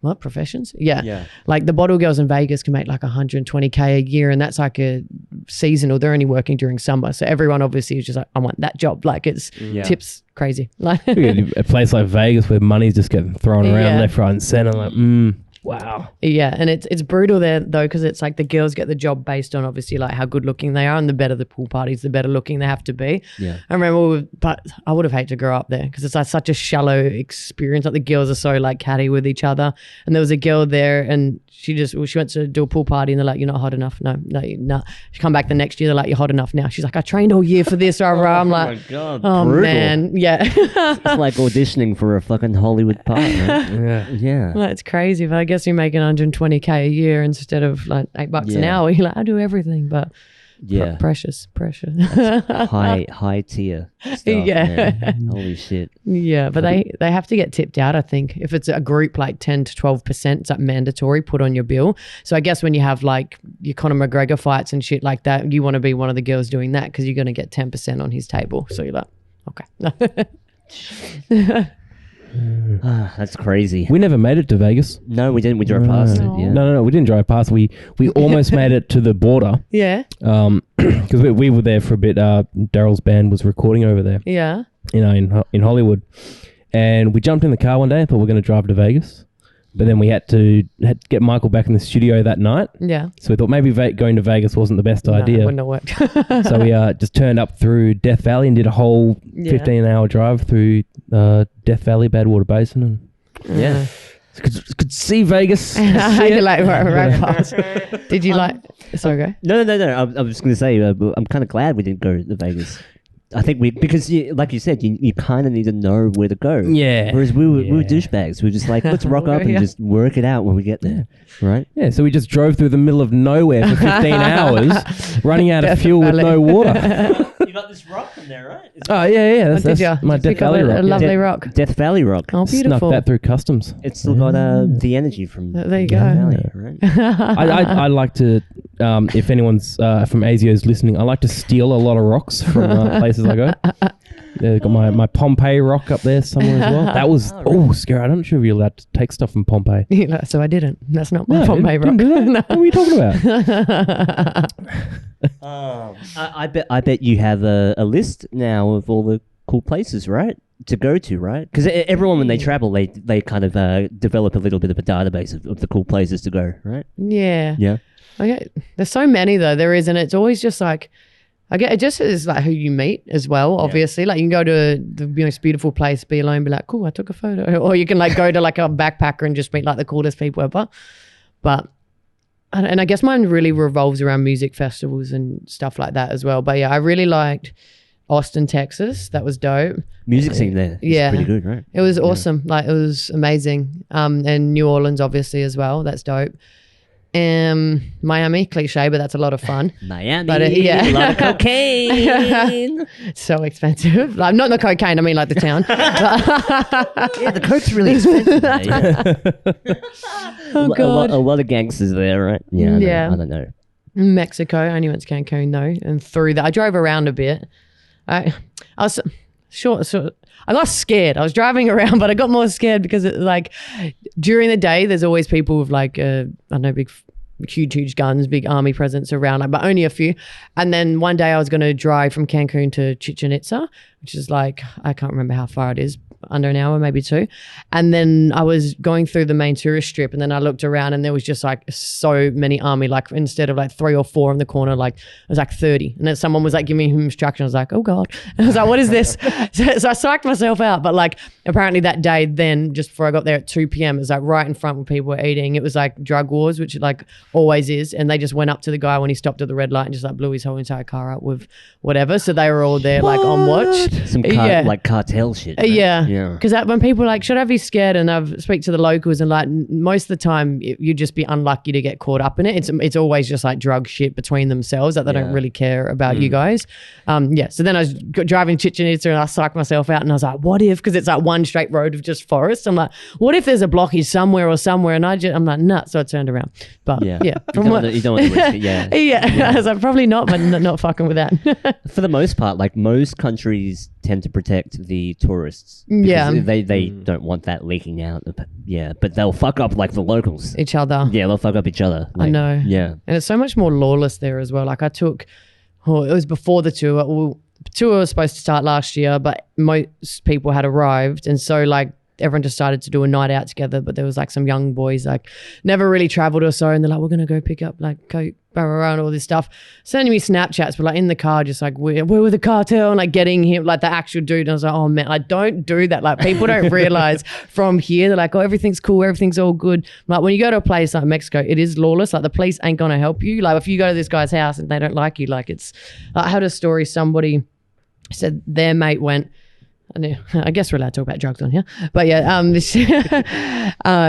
B: what professions? Yeah.
A: Yeah.
B: Like the bottle girls in Vegas can make like 120K a year, and that's like a seasonal. They're only working during summer. So everyone obviously is just like, I want that job. Like it's tips crazy. Like
C: A place like Vegas where money's just getting thrown around left, right, and center. Like, wow.
B: Yeah, and it's brutal there though, because it's like the girls get the job based on obviously like how good looking they are, and the better the pool parties, the better looking they have to be.
A: Yeah.
B: I remember, but I would have hated to grow up there because it's like such a shallow experience. Like the girls are so like catty with each other, and there was a girl there, and she went to do a pool party, and they're like, "You're not hot enough." No. She come back the next year, they're like, "You're hot enough now." She's like, "I trained all year for this." I'm like,
A: my God,
B: "Oh
A: brutal.
B: man, yeah."
A: It's like auditioning for a fucking Hollywood part, right? Yeah.
B: Well, it's crazy, but I guess you're making 120K a year instead of like $8 an hour. You're like, I do everything, but
A: Yeah.
B: precious.
A: high tier stuff.
B: Yeah.
A: Man. Holy shit.
B: Yeah, but they have to get tipped out, I think. If it's a group like 10 to 12%, it's like mandatory, put on your bill. So I guess when you have like your Conor McGregor fights and shit like that, you want to be one of the girls doing that because you're going to get 10% on his table. So you're like, okay.
A: That's crazy.
C: We never made it to Vegas.
A: No, we didn't. We drove past it. Yeah.
C: No, we didn't drive past. We almost made it to the border.
B: Yeah.
C: Because we were there for a bit. Daryl's band was recording over there.
B: Yeah.
C: In Hollywood, and we jumped in the car one day and thought we're going to drive to Vegas, but then we had to get Michael back in the studio that night.
B: Yeah.
C: So we thought maybe going to Vegas wasn't the best idea.
B: It wouldn't have worked.
C: So we just turned up through Death Valley and did a whole 15-hour drive through Death Valley, Badwater Basin, and
A: Yeah.
C: could see Vegas.
B: You like right past. Did you like? Sorry, go.
A: No. I was going to say, I'm kind of glad we didn't go to Vegas. I think because like you said, you kind of need to know where to go.
C: Yeah.
A: Whereas we were douchebags. We were just like, let's rock up and just work it out when we get there. Right?
C: Yeah, so we just drove through the middle of nowhere for 15 hours, running out of fuel with no water.
A: You got this rock from there, right?
C: Oh, yeah. That's
B: Did you?
C: my
B: Did you
C: Death
B: pick up
C: Valley rock.
B: a lovely rock.
A: Death Valley rock.
B: Oh, beautiful.
C: Snuck that through customs.
A: It's still got the energy from
B: There you
A: Death
B: go.
A: Valley, right?
C: I like to, if anyone's from ASIO's listening, I like to steal a lot of rocks from places I go. Yeah, got my Pompeii rock up there somewhere as well. That was scary. I'm not sure if you're allowed to take stuff from Pompeii.
B: So I didn't. That's not my Pompeii rock.
C: No. What are you talking about?
A: I bet you have a list now of all the cool places, right? To go to, right? Because everyone, when they travel, they kind of develop a little bit of a database of the cool places to go, right?
B: Yeah.
A: Yeah.
B: Okay. There's so many though. There is, and it's always just like, it just is like who you meet as well. Obviously, like you can go to the most beautiful place, be alone, be like, cool, I took a photo, or you can like go to like a backpacker and just meet like the coolest people ever. But and I guess mine really revolves around music festivals and stuff like that as well. But yeah, I really liked Austin, Texas. That was dope.
A: Music scene there.
B: Yeah.
A: Pretty good, right?
B: It was awesome. Like it was amazing. And New Orleans, obviously, as well. That's dope. Miami, cliche, but that's a lot of fun.
A: Miami,
B: but,
A: a lot of cocaine.
B: So expensive. Like, not the cocaine, I mean like the town.
A: Yeah, the coke's really expensive.
B: Oh, God.
A: A lot of gangsters there, right? Yeah. I don't know.
B: Mexico, I only went to Cancun though, and through that I drove around a bit. I was short. I got scared. I was driving around, but I got more scared because it, like during the day, there's always people with like I don't know, big, huge guns, big army presence around, like, but only a few. And then one day I was going to drive from Cancun to Chichen Itza, which is like, I can't remember how far it is, under an hour, maybe 2. And then I was going through the main tourist strip, and then I looked around and there was just like so many army, like instead of like 3 or 4 in the corner, like it was like 30. And then someone was like giving him instructions. I was like, oh God. And I was like, what is this? So I psyched myself out. But like apparently that day, then just before I got there at 2 p.m, it was like right in front where people were eating. It was like drug wars, which it like always is. And they just went up to the guy when he stopped at the red light and just like blew his whole entire car up with whatever. So they were all there like on watch.
A: Some like cartel shit. Right?
B: Yeah.
A: Yeah.
B: Because when people are like, should I be scared? And I've speak to the locals, and like most of the time you'd just be unlucky to get caught up in it. It's always just like drug shit between themselves that they don't really care about you guys. So then I was driving Chichen Itza and I psyched myself out and I was like, what if, because it's like one straight road of just forest. I'm like, what if there's a blockage somewhere? And I'm like, nah. So I turned around. But yeah.
A: You don't want to risk it, yeah.
B: Yeah. I was like, probably not, but not fucking with that.
A: For the most part, like most countries tend to protect the tourists.
B: Yeah.
A: They don't want that leaking out. Yeah, but they'll fuck up like the locals.
B: Each other.
A: Yeah, they'll fuck up each other.
B: I know.
A: Yeah.
B: And it's so much more lawless there as well. Like it was before the tour. Well, the tour was supposed to start last year, but most people had arrived. And so like everyone decided to do a night out together, but there was like some young boys like never really traveled or so. And they're like, we're going to go pick up like coke, and all this stuff. Sending me Snapchats, but like in the car, just like, we're with the cartel and like getting him, like the actual dude. And I was like, oh man, like don't do that. Like people don't realize from here, they're like, oh, everything's cool. Everything's all good. Like when you go to a place like Mexico, it is lawless. Like the police ain't going to help you. Like if you go to this guy's house and they don't like you, like it's, I heard a story, somebody said their mate went, I guess we're allowed to talk about drugs on here, but yeah,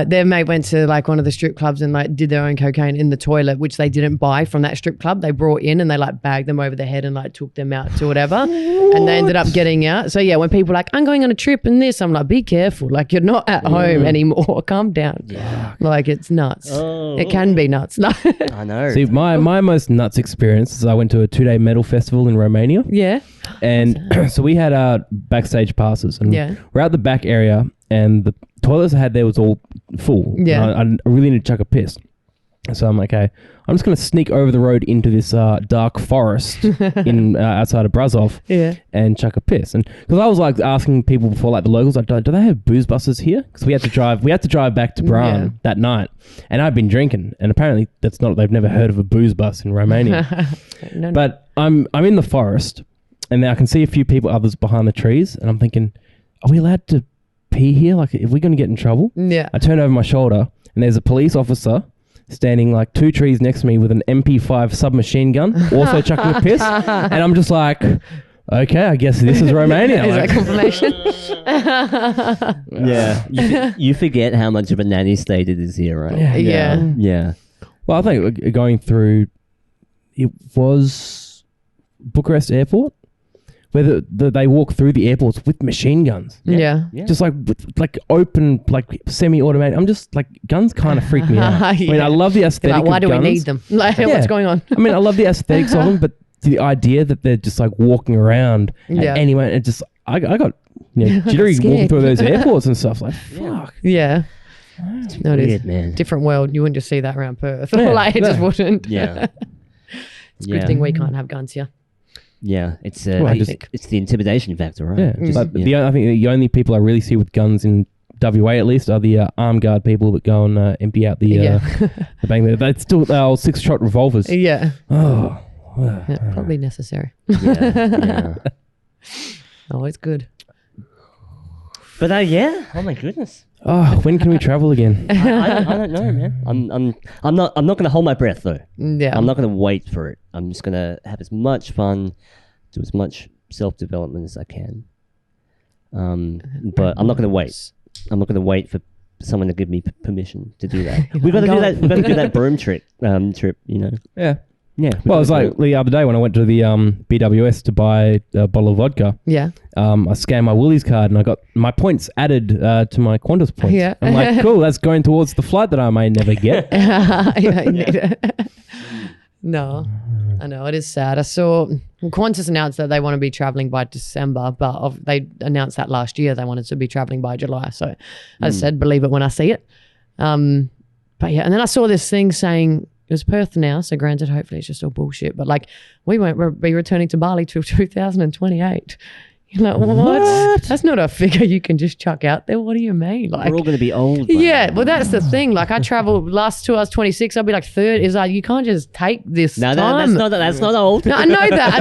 B: their mate went to like one of the strip clubs and like did their own cocaine in the toilet, which they didn't buy from that strip club. They brought in and they like bagged them over the head and like took them out to whatever, and they ended up getting out. So yeah, when people are like, I'm going on a trip and this, I'm like, be careful, like you're not at home anymore. Calm down. Yeah. Like it's nuts. It can be nuts.
A: I know.
C: See, my most nuts experience is I went to a 2-day metal festival in Romania.
B: Yeah.
C: And so we had our backstage passes, and we're out the back area, and the toilets I had there was all full.
B: Yeah.
C: I really need to chuck a piss. So I'm like, okay, I'm just going to sneak over the road into this dark forest in outside of Brasov and chuck a piss. And because I was like asking people before, like the locals, like, do they have booze buses here? Because we had to drive back to Bran that night, and I'd been drinking, and apparently they've never heard of a booze bus in Romania. No. But I'm in the forest, and then I can see a few others behind the trees, and I'm thinking, are we allowed to pee here? Like, are we going to get in trouble?
B: Yeah.
C: I turn over my shoulder, and there's a police officer standing like 2 trees next to me with an MP5 submachine gun, also chucking a piss. And I'm just like, okay, I guess this is Romania.
B: Is that confirmation?
A: Yeah. You forget how much of a nanny state it is here, right?
B: Yeah.
C: Well, I think going through, it was Bucharest Airport, where they walk through the airports with machine guns.
B: Yeah.
C: Just like open, like semi-automatic. I'm just like, guns kind of freak me out. I mean, I love the aesthetic
B: like, why
C: of
B: do
C: guns.
B: we need them? Like, what's going on?
C: I mean, I love the aesthetics of them, but the idea that they're just like walking around anyway, it just, I got jittery walking through those airports and stuff. Like, fuck.
B: Yeah.
A: It's
B: no,
A: weird,
B: it is.
A: man.
B: Different world. You wouldn't just see that around Perth. Like, it just wouldn't.
A: Yeah.
B: It's a good thing we can't have guns here.
A: Yeah, it's
C: it's
A: the intimidation factor, right?
C: Yeah, I think the only people I really see with guns in WA at least are the armed guard people that go and empty out the bank. They're still 6-shot revolvers.
B: Yeah.
C: Oh,
B: probably necessary.
A: Yeah.
B: Oh, it's good.
A: But oh my goodness.
C: Oh, when can we travel again?
A: I don't know, man. I'm not going to hold my breath though.
B: Yeah.
A: I'm not going to wait for it. I'm just going to have as much fun, do as much self-development as I can. But I'm not going to wait. I'm not going to wait for someone to give me permission to do that. We've got to do that. We've got to do that broom trip. You know.
C: Yeah.
A: Yeah.
C: Well, it was like the other day when I went to the BWS to buy a bottle of vodka.
B: Yeah.
C: I scanned my Woolies card and I got my points added to my Qantas points.
B: Yeah.
C: I'm like, cool, that's going towards the flight that I may never get.
B: You need it. No, I know, it is sad. I saw Qantas announced that they want to be traveling by December, but they announced that last year they wanted to be traveling by July. So I said, believe it when I see it. But yeah, and then I saw this thing saying, it was Perth now, so granted, hopefully it's just all bullshit. But like, we won't be returning to Bali till 2028. You're like, what? That's not a figure you can just chuck out there. What do you mean? Like,
A: we're all going to be old.
B: Yeah, well, that's the thing. Like, I traveled last 2 hours 26. I'll be like 30. It's like you can't just take this time.
A: That's not old.
B: No, I know that.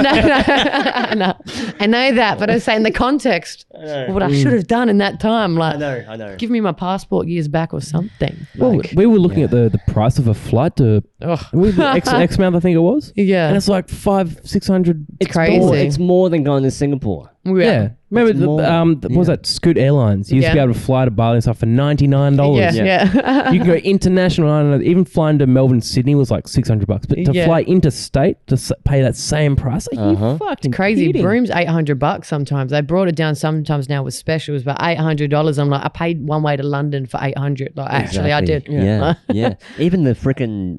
B: I know that. But I'm saying the context. What I should have done in that time. Like,
A: I know.
B: Give me my passport years back or something.
C: Well, we were looking at the price of a flight to X amount, I think it was.
B: Yeah,
C: and it's like $500-600.
B: It's crazy.
A: It's more than going to Singapore.
B: Yeah.
C: Remember what was that? Scoot Airlines. You used to be able to fly to Bali and stuff for $99.
B: Yeah.
C: You can go international. I don't know, even flying to Melbourne, Sydney was like $600. But to fly interstate to pay that same price, like you fucking
B: crazy.
C: kidding.
B: Broom's $800 sometimes. They brought it down sometimes now with specials, but $800. I'm like, I paid one way to London for $800. Like, actually, I did.
A: Yeah. Even the freaking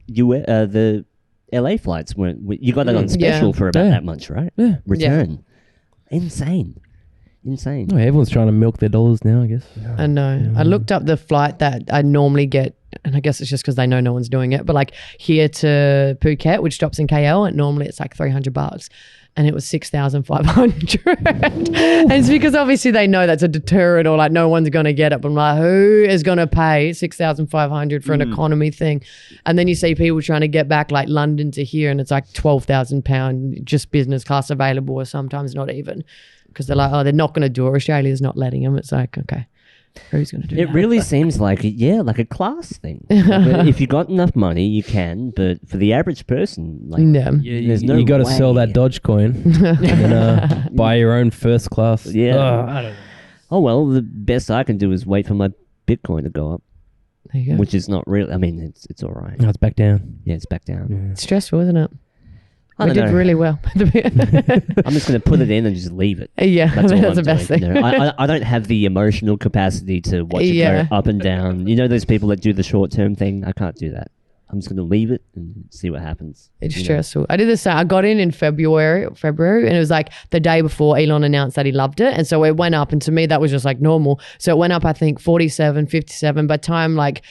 A: the LA flights weren't. You got that on special for about that much, right?
C: Yeah.
A: Return. Insane.
C: Oh, everyone's trying to milk their dollars now, I guess.
B: I know. I looked up the flight that I normally get, and I guess it's just because they know no one's doing it, but like here to Phuket, which stops in KL, and normally it's like $300. And it was 6,500. And it's because obviously they know that's a deterrent, or like no one's going to get it. But I'm like, who is going to pay 6,500 for an economy thing? And then you see people trying to get back like London to here, and it's like £12,000 just business class available, or sometimes not even, because they're like, oh, they're not going to do it. Australia's not letting them. It's like, okay. Who's going to do
A: it? It really seems like like a class thing. Like, if you got enough money, you can. But for the average person, like, there's no
C: you got to
A: way.
C: sell that Dogecoin and then buy your own first class.
A: Yeah.
C: I don't know.
A: Oh well, the best I can do is wait for my Bitcoin to go up,
B: There you go.
A: which is not real. I mean, it's all right.
C: No, it's back down.
A: Yeah, it's back down.
C: Yeah.
B: It's stressful, isn't it?
A: I
B: We
A: don't
B: did
A: know.
B: really well.
A: I'm just going to put it in and just leave it.
B: Yeah,
A: That's all
B: that's
A: I'm
B: the best
A: doing.
B: thing.
A: You know, I don't have the emotional capacity to watch it
B: Yeah.
A: go up and down. You know those people that do the short-term thing? I can't do that. I'm just going to leave it and see what happens.
B: It's
A: you know?
B: stressful. I did the same. I got in February, and it was like the day before Elon announced that he loved it. And so it went up, and to me, that was just like normal. So it went up, I think, 47, 57. By time, like,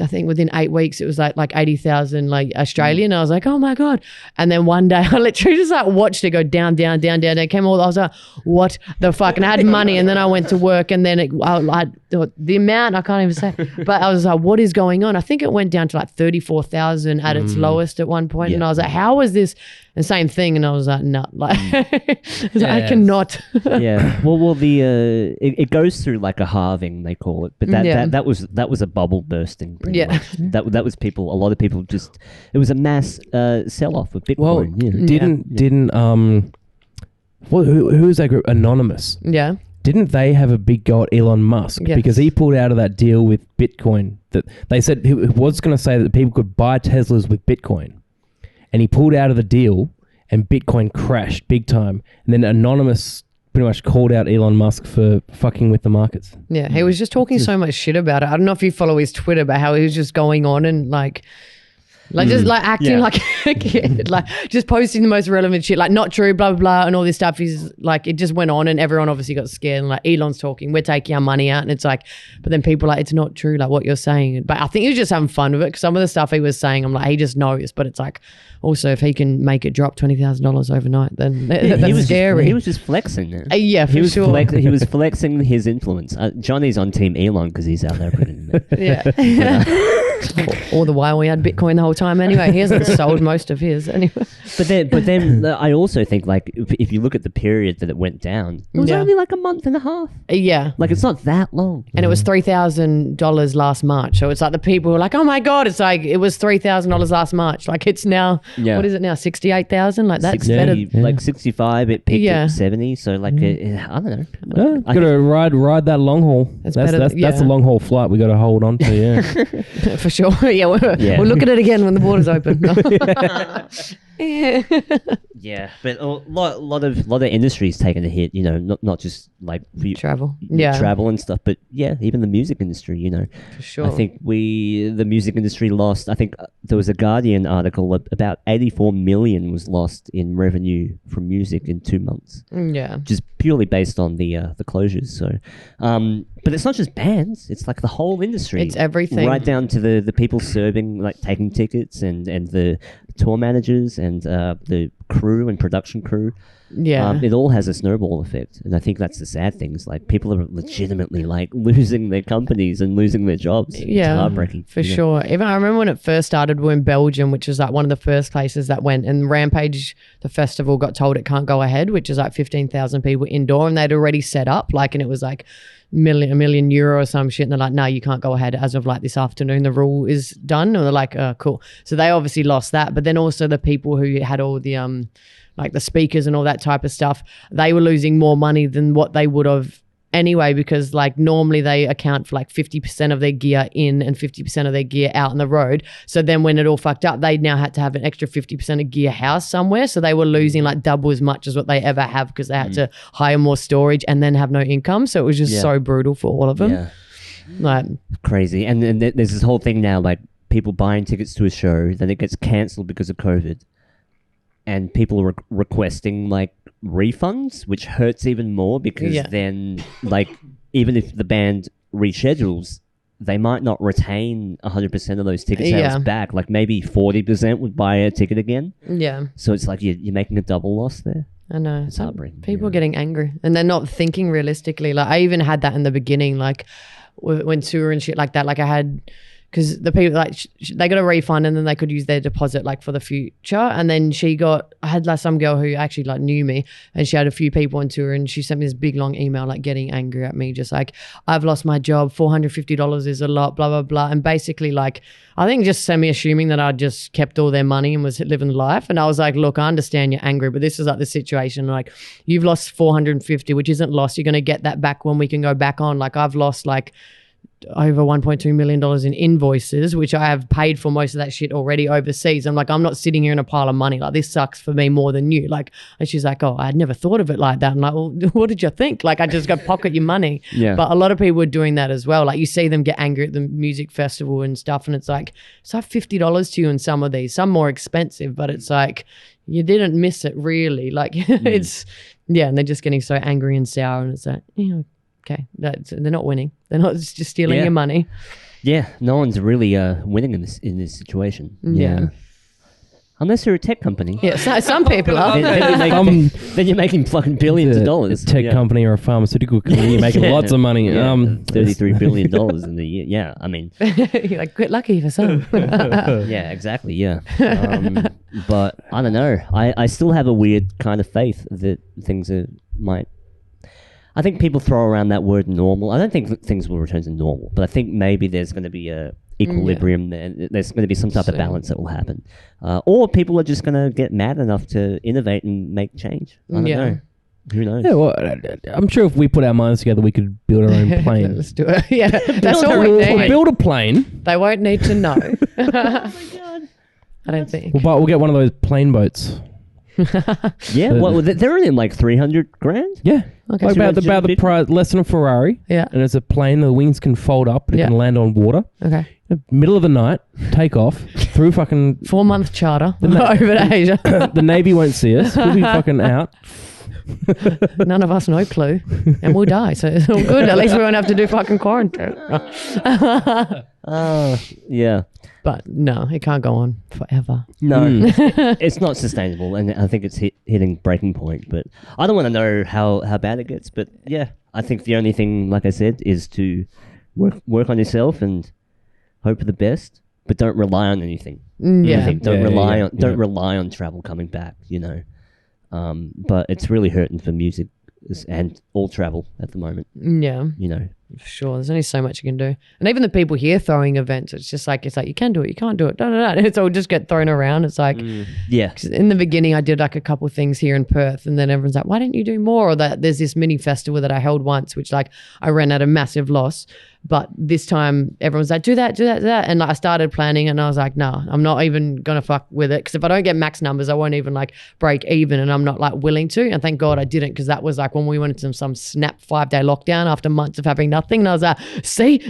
B: I think within 8 weeks, it was like 80,000 like Australian. I was like, oh my God. And then one day I literally just like watched it go down, down, down, down. It came all, I was like, what the fuck? And I had money, and then I went to work, and then the amount, I can't even say, but I was like, what is going on? I think it went down to like 34,000 at its lowest at one point.
A: Yeah.
B: And I was like, how is this? And same thing. And I was like, no, like, I
C: Yes.
B: cannot.
A: Yeah. Well, it goes through like a halving, they call it, but that was a bubble bursting. Pretty
B: Yeah.
A: much. That was people. A lot of people just. It was a mass sell off of Bitcoin.
C: Well,
A: yeah.
C: who is that group? Anonymous.
B: Yeah.
C: Didn't they have a big go at Elon Musk?
B: Yes.
C: Because he pulled out of that deal with Bitcoin. That they said he was going to say that people could buy Teslas with Bitcoin. And he pulled out of the deal, and Bitcoin crashed big time. And then Anonymous pretty much called out Elon Musk for fucking with the markets.
B: Yeah. He was just talking so much shit about it. I don't know if you follow his Twitter, about how he was just going on and just like acting
A: Yeah.
B: like a kid, like just posting the most relevant shit, like not true, blah, blah, blah, and all this stuff. He's like, it just went on, and everyone obviously got scared, and like Elon's talking, we're taking our money out, and it's like, but then people are like, it's not true, like what you're saying. But I think he was just having fun with it, because some of the stuff he was saying, I'm like, he just knows, but it's like, also if he can make it drop $20,000 overnight, then that's scary.
A: He was just flexing.
B: Yeah, for
A: He was
B: sure.
A: he was flexing his influence. Johnny's on Team Elon because he's out there.
B: Yeah. All the while we had Bitcoin the whole time anyway. He hasn't sold most of his anyway.
A: But then I also think like if you look at the period that it went down, it was
B: Yeah.
A: only like a month and a half.
B: Yeah.
A: Like it's not that long.
B: And it was $3,000 last March. So it's like the people who are like, oh my God, it's like, it was $3,000 last March. Like it's now,
A: Yeah.
B: what is it now? 68,000? Like that's
A: 60,
B: better.
A: like 65. It peaked
B: Yeah.
A: at 70. So like I don't know.
C: Yeah,
A: I
C: got to ride that long haul.
B: That's
C: That's
B: better,
C: that's a long haul flight we got to hold on to. Yeah.
B: For sure. Yeah, we'll look at it again when the borders open.
A: Yeah, but a lot of industries taking a hit. You know, not just like
B: Travel. Yeah.
A: travel and stuff, but yeah, even the music industry. You know,
B: For sure.
A: I think the music industry lost. I think there was a Guardian article about 84 million was lost in revenue from music in 2 months,
B: Yeah.
A: just purely based on the closures. So, but it's not just bands; it's like the whole industry.
B: It's everything.
A: right down to the people serving, like taking tickets, and the tour managers and the crew and production crew.
B: Yeah.
A: It all has a snowball effect, and I think that's the sad thing. Is like people are legitimately like losing their companies and losing their jobs.
B: Yeah,
A: It's heartbreaking
B: for
A: you know.
B: sure. Even I remember when it first started, we were in Belgium, which was like one of the first places that went. And Rampage, the festival, got told it can't go ahead, which is like 15,000 people indoor, and they'd already set up. Like, and it was like a million euro or some shit. And they're like, no, you can't go ahead as of like this afternoon. The rule is done. And they're like, cool. So they obviously lost that. But then also the people who had all the like the speakers and all that type of stuff, they were losing more money than what they would have anyway, because like normally they account for like 50% of their gear in and 50% of their gear out on the road. So then when it all fucked up, they now had to have an extra 50% of gear housed somewhere. So they were losing like double as much as what they ever have, because they had to hire more storage and then have no income. So it was just so brutal for all of them.
A: Yeah,
B: Like,
A: crazy. And then there's this whole thing now, like people buying tickets to a show, then it gets cancelled because of COVID. and people are requesting like refunds, which hurts even more because then like even if the band reschedules, they might not retain 100% of those ticket sales back. Like maybe 40% would buy a ticket again.
B: Yeah.
A: So it's like you're making a double loss there.
B: I know.
A: It's heartbreaking.
B: People are getting angry and they're not thinking realistically. Like I even had that in the beginning, like when tour and shit like that. Like I had, because the people like they got a refund and then they could use their deposit like for the future. And then I had like some girl who actually like knew me and she had a few people on tour and she sent me this big long email like getting angry at me, just like, I've lost my job, $450 is a lot, blah blah blah. And basically like I think just semi-assuming that I just kept all their money and was living life. And I was like, look, I understand you're angry, but this is like the situation. Like you've lost 450, which isn't lost. You're going to get that back when we can go back on. Like I've lost like over $1.2 million in invoices, which I have paid for most of that shit already overseas. I'm like, I'm not sitting here in a pile of money. Like this sucks for me more than you. Like, and she's like, oh, I'd never thought of it like that. I'm like, well, what did you think? Like, I just go pocket your money.
A: Yeah.
B: But a lot of people are doing that as well. Like you see them get angry at the music festival and stuff. And it's like $50 to you in some of these, some more expensive, but it's like, you didn't miss it really. Like it's, and they're just getting so angry and sour. And it's like, okay, they're not winning. They're not just stealing your money. Yeah,
A: no one's really winning in this situation. Yeah. Unless you're a tech company.
B: Yeah, some people are.
A: Then you're making fucking billions of dollars.
C: A tech company or a pharmaceutical company, you're making lots of money.
A: $33 billion in the year. Yeah, I mean.
B: You're like, quit lucky for some.
A: Yeah, exactly, yeah. But I don't know. I still have a weird kind of faith that things might... I think people throw around that word normal. I don't think things will return to normal, but I think maybe there's going to be a equilibrium and there's going to be some type of balance that will happen. Or people are just going to get mad enough to innovate and make change. I don't know. Who knows?
C: Yeah, well, I'm sure if we put our minds together, we could build our own plane.
B: Let's do it. Yeah, that's all we need.
C: Build a plane.
B: They won't need to know. Oh my God. I don't think.
C: We'll get one of those plane boats.
A: Yeah, well, they're only like 300 grand.
C: Yeah,
B: okay.
C: Like about the price, less than a Ferrari.
B: Yeah,
C: and it's a plane. The wings can fold up. And it can land on water.
B: Okay.
C: Middle of the night, take off through fucking
B: 4-month charter over to Asia.
C: The Navy won't see us. We'll be fucking out.
B: None of us no clue, and we'll die. So it's all good. At least we won't have to do fucking quarantine.
A: Yeah.
B: But no, it can't go on forever.
A: No, it's not sustainable, and I think it's hitting breaking point. But I don't want to know how bad it gets. But yeah, I think the only thing, like I said, is to work on yourself and hope for the best, but don't rely on anything.
B: Yeah,
A: don't rely on travel coming back. But it's really hurting for music and all travel at the moment.
B: Yeah, for sure. There's only so much you can do, and even the people here throwing events, it's like you can do it, you can't do it. It's all just get thrown around. It's like, 'cause in the beginning, I did like a couple things here in Perth, and then everyone's like, "Why didn't you do more?" Or that there's this mini festival that I held once, which like I ran at a massive loss. But this time, everyone's like, do that. And like, I started planning and I was like, no, I'm not even going to fuck with it. Because if I don't get max numbers, I won't even like break even. And I'm not like willing to. And thank God I didn't, because that was like when we went into some snap 5-day lockdown after months of having nothing. And I was like,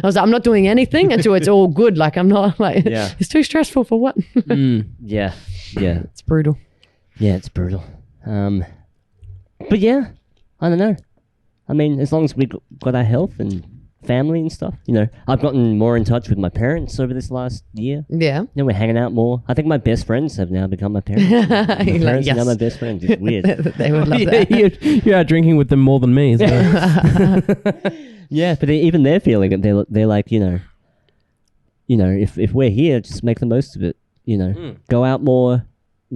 B: I'm not doing anything until it's all good. Like I'm not like, it's too stressful for what?
A: Yeah.
B: It's brutal.
A: Yeah, it's brutal. But yeah, I don't know. I mean, as long as we got our health and family and stuff, I've gotten more in touch with my parents over this last year.
B: Yeah.
A: We're hanging out more. I think my best friends have now become my parents. My parents are now my best friends. It's weird.
B: They would love that.
C: You're out drinking with them more than me. So.
A: Yeah, but even they're feeling it. They're like, if we're here, just make the most of it. Go out more.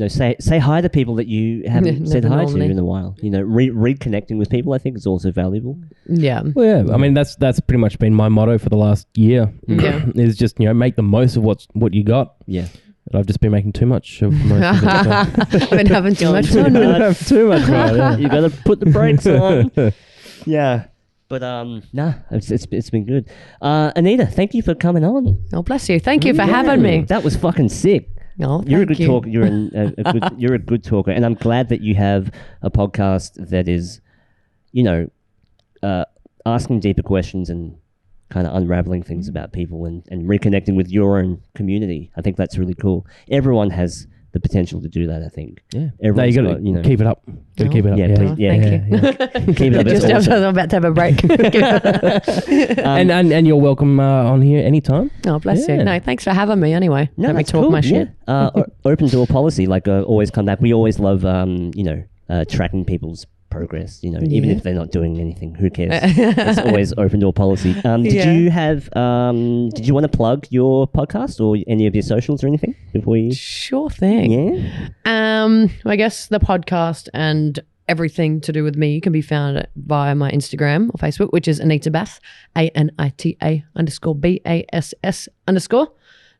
A: Say hi to people that you haven't said hi to in a while. Reconnecting with people, I think, is also valuable.
B: Yeah.
C: Well, yeah. I mean, that's pretty much been my motto for the last year.
B: Yeah.
C: Is just make the most of what you got.
A: Yeah.
C: But I've just been making too much of most of it.
B: Been having too much fun.
C: Too much fun. Yeah.
A: You got to put the brakes on. Yeah. But it's been good. Anita, thank you for coming on.
B: Oh, bless you. Thank you for having me.
A: That was fucking sick.
B: Oh,
A: you're a good talker. You're a good talker, and I'm glad that you have a podcast that is, asking deeper questions and kind of unraveling things about people and reconnecting with your own community. I think that's really cool. Everyone has the potential to do that. I think.
C: Yeah.
A: Everyone's
C: No, you got to keep it up. Got to keep it up.
A: Yeah, please, yeah,
B: Thank you.
A: keep it up. It's
B: Just
A: awesome.
B: I'm about to have a break.
C: And you're welcome on here anytime.
B: Oh, bless you.
C: Yeah.
B: No, thanks for having me anyway.
A: No,
B: Let me
A: that's
B: talk
A: cool.
B: my shit.
A: Yeah. Open door policy, like always come back. We always love, tracking people's progress. Even if they're not doing anything, who cares? It's always open door policy. Did you have? Did you want to plug your podcast or any of your socials or anything before you?
B: Sure thing.
A: Yeah.
B: I guess the podcast and everything to do with me can be found via my Instagram or Facebook, which is Anita Bass, ANITA_BASS_.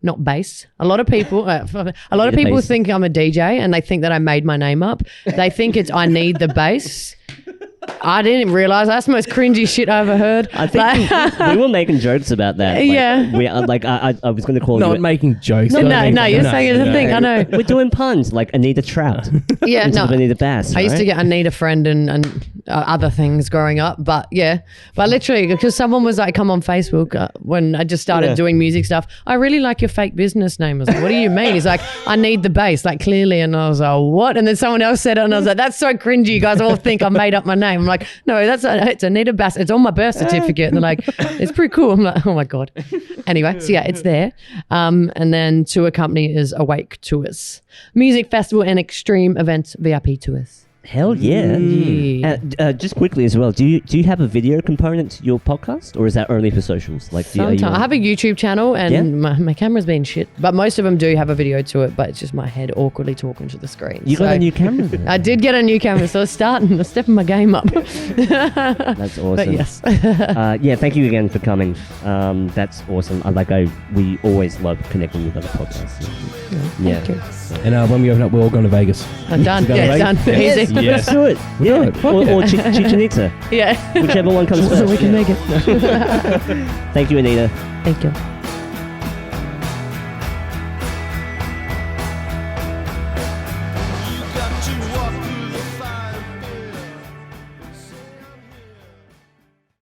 B: Not bass. A lot of people think I'm a DJ and they think that I made my name up. They think it's I need the bass. I didn't realize that's the most cringy shit I ever heard.
A: I think we were making jokes about that.
B: Yeah.
A: We I was going to call
C: Not
A: you.
C: making jokes.
B: No, you're saying it's a thing. I know.
A: We're doing puns like Anita Trout.
B: Yeah,
A: instead of Anita Bass.
B: I used to
A: right?
B: get Anita Friend and other things growing up, but literally because someone was like, come on Facebook when I just started doing music stuff. I really like your fake business name. I was like, what do you mean? He's like, I need the bass, like clearly, and I was like, what? And then someone else said it, and I was like, that's so cringy. You guys all think I made up my name. I'm like, no, it's Anita Bass. It's on my birth certificate. And they're like, it's pretty cool. I'm like, oh my god. Anyway, so it's there. And then tour company is Awake Tours, music festival and extreme events VIP tours.
A: Hell yeah. Just quickly as well, do you have a video component to your podcast, or is that only for socials? Like,
B: Sometimes I have a YouTube channel and my camera's been shit, but most of them do have a video to it, but it's just my head awkwardly talking to the screen.
A: You got a new camera then?
B: I did get a new camera, so I'm stepping my game up.
A: That's awesome.
B: But yes.
A: Thank you again for coming. That's awesome. We always love connecting with other podcasts. Yeah.
B: Thank you.
C: And when we open up, we're all going to Vegas.
B: I'm done.
C: Go to
B: Yeah,
C: Vegas?
B: done.
C: Yes.
B: Easy.
C: Yes.
A: Let's do it.
C: do it. Fuck
A: Or Chichen Itza.
B: Yeah.
A: Whichever one comes
B: So
A: first.
B: we can make it.
A: Thank you, Anita.
B: Thank you.
D: You got to walk